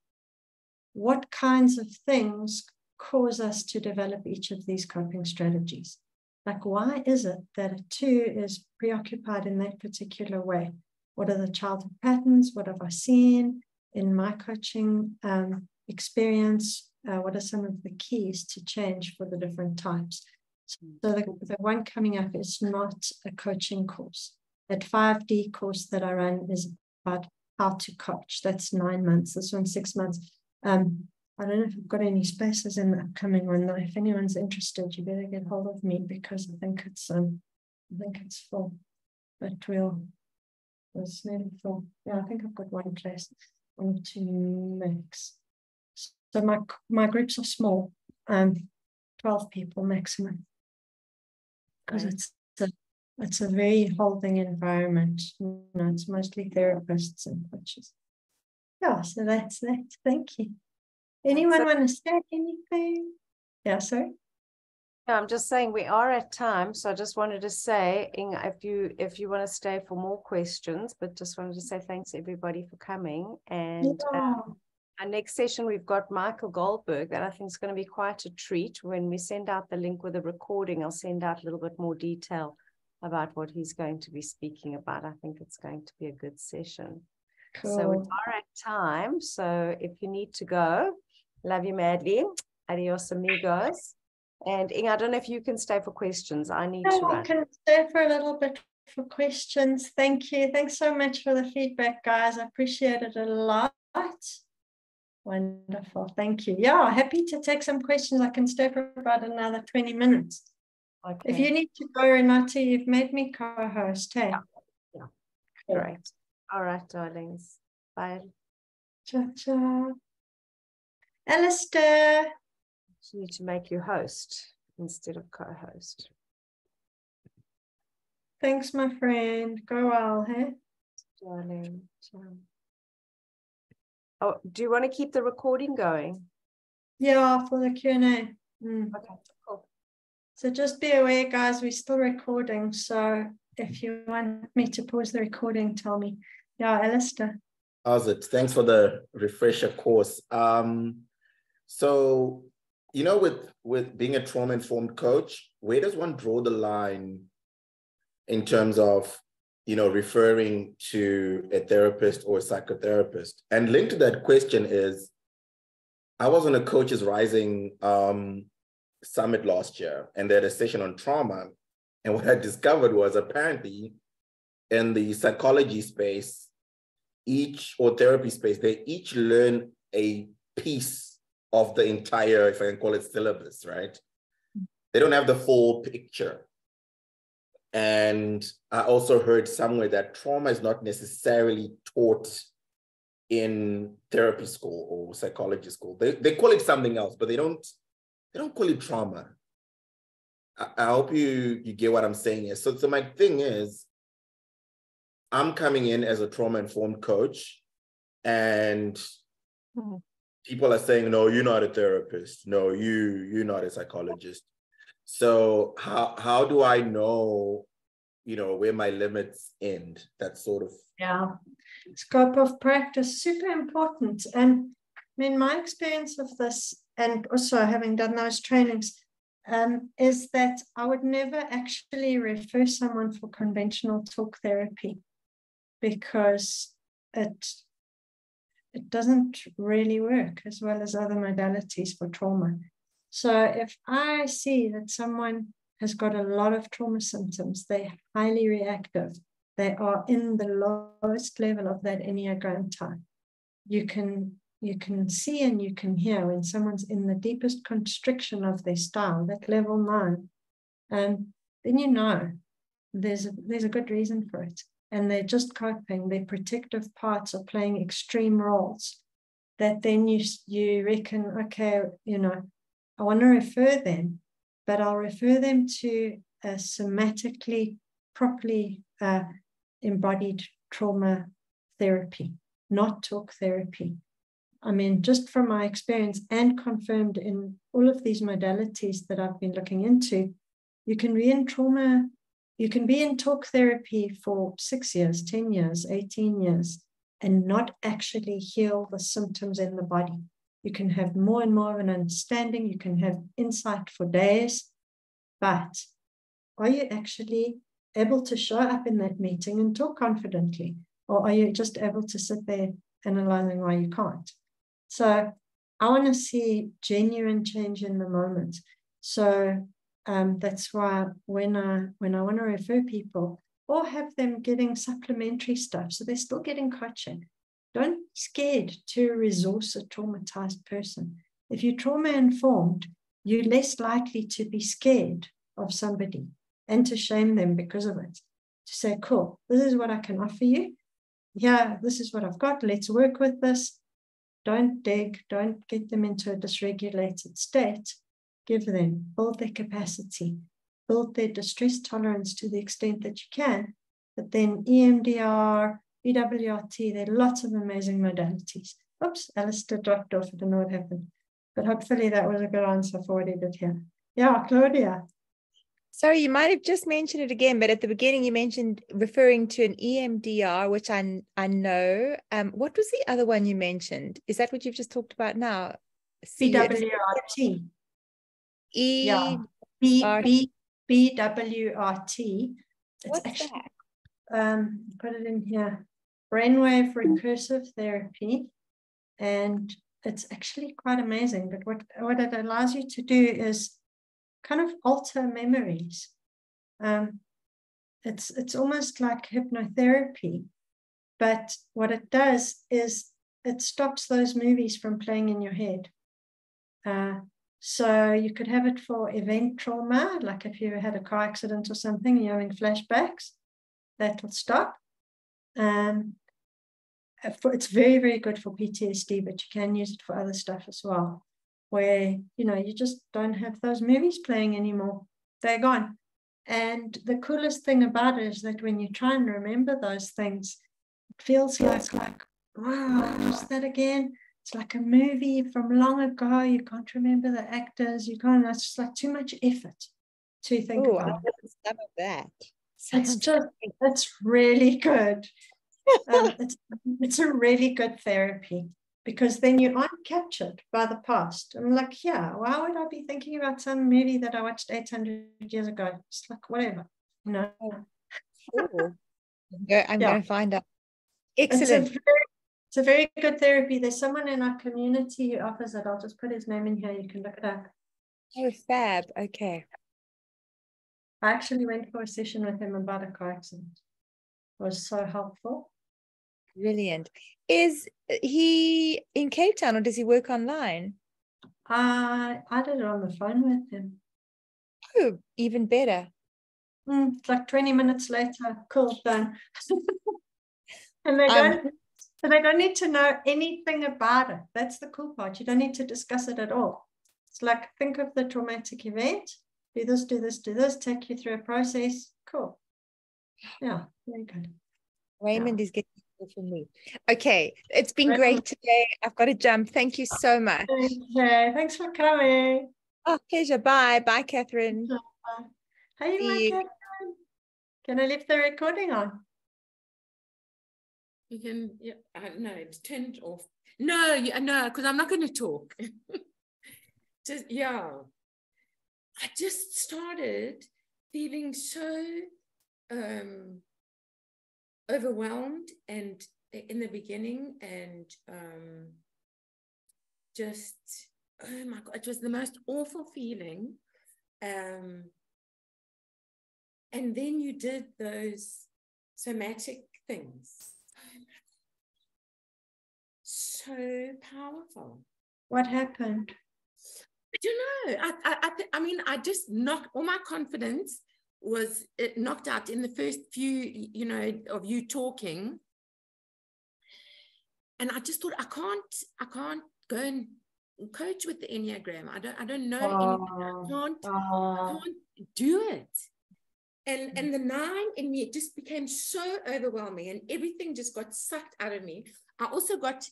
what kinds of things cause us to develop each of these coping strategies. Like, why is it that a 2 is preoccupied in that particular way? What are the childhood patterns? What have I seen in my coaching experience? What are some of the keys to change for the different types? So the one coming up is not a coaching course. That 5D course that I run is about how to coach. That's 9 months. This one's 6 months. I don't know if I've got any spaces in the upcoming one. Though. If anyone's interested, you better get hold of me, because I think it's full. But it's nearly full. Yeah, I think I've got one place, 1 or 2 max. So my groups are small, 12 people maximum, because it's a very holding environment. It's mostly therapists and coaches. Yeah, so that's that. Thank you. Anyone want to say anything? Yeah, sorry. No, I'm just saying we are at time, so I just wanted to say, Inga, if you want to stay for more questions, but just wanted to say thanks everybody for coming. And our next session, we've got Michael Goldberg, that I think is going to be quite a treat. When we send out the link with the recording, I'll send out a little bit more detail about what he's going to be speaking about. I think it's going to be a good session. Cool. So we are at time. So if you need to go, love you madly. Adios, amigos. And Inga, I don't know if you can stay for questions. I need to run. I can stay for a little bit for questions. Thank you. Thanks so much for the feedback, guys. I appreciate it a lot. Wonderful. Thank you. Yeah, happy to take some questions. I can stay for about another 20 minutes. Okay. If you need to go, Renata, you've made me co-host. Hey? Yeah. Great. All right, darlings. Bye. Ciao. Alistair. You need to make you host instead of co-host. Thanks, my friend. Go well, hey? Darling. Ciao. Oh, do you want to keep the recording going? Yeah, for the Q&A. Okay, cool. So just be aware, guys, we're still recording. So if you want me to pause the recording, tell me. Yeah, Alistair. How's it? Thanks for the refresher course. So, you know, with being a trauma-informed coach, where does one draw the line in terms of, you know, referring to a therapist or a psychotherapist? And linked to that question is, I was on a Coaches Rising summit last year, and they had a session on trauma. And what I discovered was apparently in the psychology space, or therapy space, they each learn a piece of the entire, if I can call it, syllabus, right? They don't have the full picture. And I also heard somewhere that trauma is not necessarily taught in therapy school or psychology school. They call it something else, but they don't call it trauma. I hope you get what I'm saying here. So my thing is, I'm coming in as a trauma-informed coach, and people are saying, no, you're not a therapist. No, you're not a psychologist. So how do I know, you know, where my limits end? That sort of... Yeah, scope of practice, super important. And I mean, my experience of this, and also having done those trainings, is that I would never actually refer someone for conventional talk therapy, because it doesn't really work as well as other modalities for trauma. So if I see that someone has got a lot of trauma symptoms, they're highly reactive, they are in the lowest level of that Enneagram type, you can see and you can hear when someone's in the deepest constriction of their style, that level 9, and then you know there's a good reason for it. And they're just coping, their protective parts are playing extreme roles, that then you reckon, okay, you know, I want to refer them, but I'll refer them to a somatically, properly embodied trauma therapy, not talk therapy. I mean, just from my experience and confirmed in all of these modalities that I've been looking into, you can be in trauma. You can be in talk therapy for 6 years, 10 years, 18 years, and not actually heal the symptoms in the body. You can have more and more of an understanding. You can have insight for days, but are you actually able to show up in that meeting and talk confidently? Or are you just able to sit there analyzing why you can't? So I want to see genuine change in the moment. So that's why when I want to refer people or have them getting supplementary stuff, so they're still getting coaching, don't be scared to resource a traumatized person. If you're trauma-informed, you're less likely to be scared of somebody and to shame them because of it. To say, cool, this is what I can offer you. Yeah, this is what I've got. Let's work with this. Don't dig. Don't get them into a dysregulated state. Give them, build their capacity, build their distress tolerance to the extent that you can. But then EMDR, EWRT, there are lots of amazing modalities. Oops, Alistair dropped off. I don't know what happened. But hopefully that was a good answer for what he did here. Yeah, Claudia. Sorry, you might have just mentioned it again, but at the beginning you mentioned referring to an EMDR, which I know. What was the other one you mentioned? Is that what you've just talked about now? BWRT. BWRT. What's that? Put it in here. Brainwave recursive therapy. And it's actually quite amazing. But what it allows you to do is kind of alter memories. It's almost like hypnotherapy, but what it does is it stops those movies from playing in your head. So you could have it for event trauma, like if you had a car accident or something and you're having flashbacks, that will stop. It's very, very good for PTSD, but you can use it for other stuff as well, where, you know, you just don't have those movies playing anymore. They're gone. And the coolest thing about it is that when you try and remember those things, it feels like wow, what's that again? It's like a movie from long ago. You can't remember the actors. You can't. It's just like too much effort to think about. Some of that. It's really good. It's a really good therapy, because then you aren't captured by the past. I'm like, yeah, why would I be thinking about some movie that I watched 800 years ago? It's like, whatever, you know. I'm going to find out. Excellent. It's a very good therapy. There's someone in our community who offers it. I'll just put his name in here. You can look it up. Oh, fab. Okay. I actually went for a session with him about a car accident. It was so helpful. Brilliant. Is he in Cape Town, or does he work online? I did it on the phone with him. Oh, even better. It's like 20 minutes later, cool, done. And they don't need to know anything about it. That's the cool part. You don't need to discuss it at all. It's like, think of the traumatic event, do this, do this, do this, take you through a process. Cool. Yeah, very good. Raymond is getting it from me. Okay, it's been great today. I've got to jump. Thank you so much. Okay, thanks for coming. Oh, pleasure. Bye. Bye, Catherine. Bye. Hey, my Catherine. Can I leave the recording on? You can, yeah, no, it's turned off. No, no, because I'm not going to talk. Just, yeah. I just started feeling so overwhelmed and in the beginning, and just, oh my God, it was the most awful feeling. And then you did those somatic things. So powerful. What happened? I don't know. I mean, I just knocked, all my confidence was knocked out in the first few, of you talking. And I just thought, I can't go and coach with the Enneagram. I don't know anything. I can't do it. And the 9 in me, it just became so overwhelming, and everything just got sucked out of me. I also got,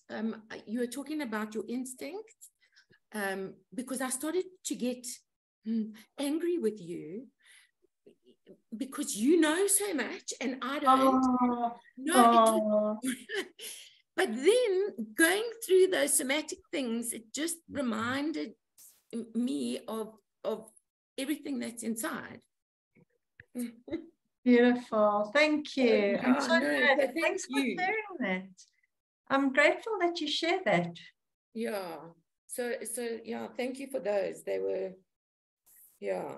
you were talking about your instincts, because I started to get angry with you because you know so much and I don't. But then going through those somatic things, it just reminded me of everything that's inside. Beautiful. Thank you. I'm so glad. Thanks for sharing that. I'm grateful that you shared that. Yeah. So yeah, thank you for those. They were, yeah.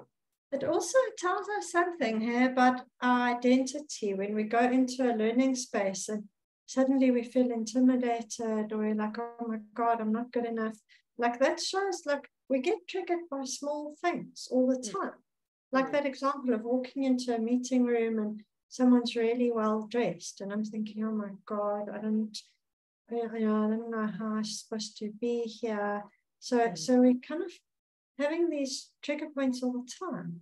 It also tells us something here about our identity when we go into a learning space and suddenly we feel intimidated, or we're like, oh my God, I'm not good enough. Like that shows like we get triggered by small things all the time. Like that example of walking into a meeting room and someone's really well dressed, and I'm thinking, oh my God, I don't know how I'm supposed to be here. So we're kind of having these trigger points all the time.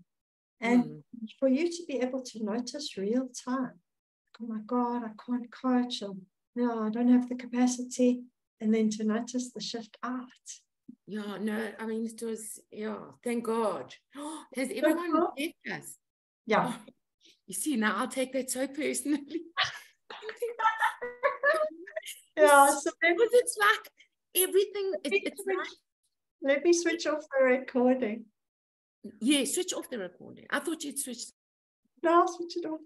And for you to be able to notice real time, oh my God, I can't coach, or no, I don't have the capacity, and then to notice the shift out. Yeah, no, I mean, it was, yeah, thank God. Has everyone left us? Yeah. Oh, you see, now I'll take that so personally. Yeah, so because it's like everything, it's like. Let me switch off the recording. Yeah, switch off the recording. I thought you'd switch. No, I'll switch it off.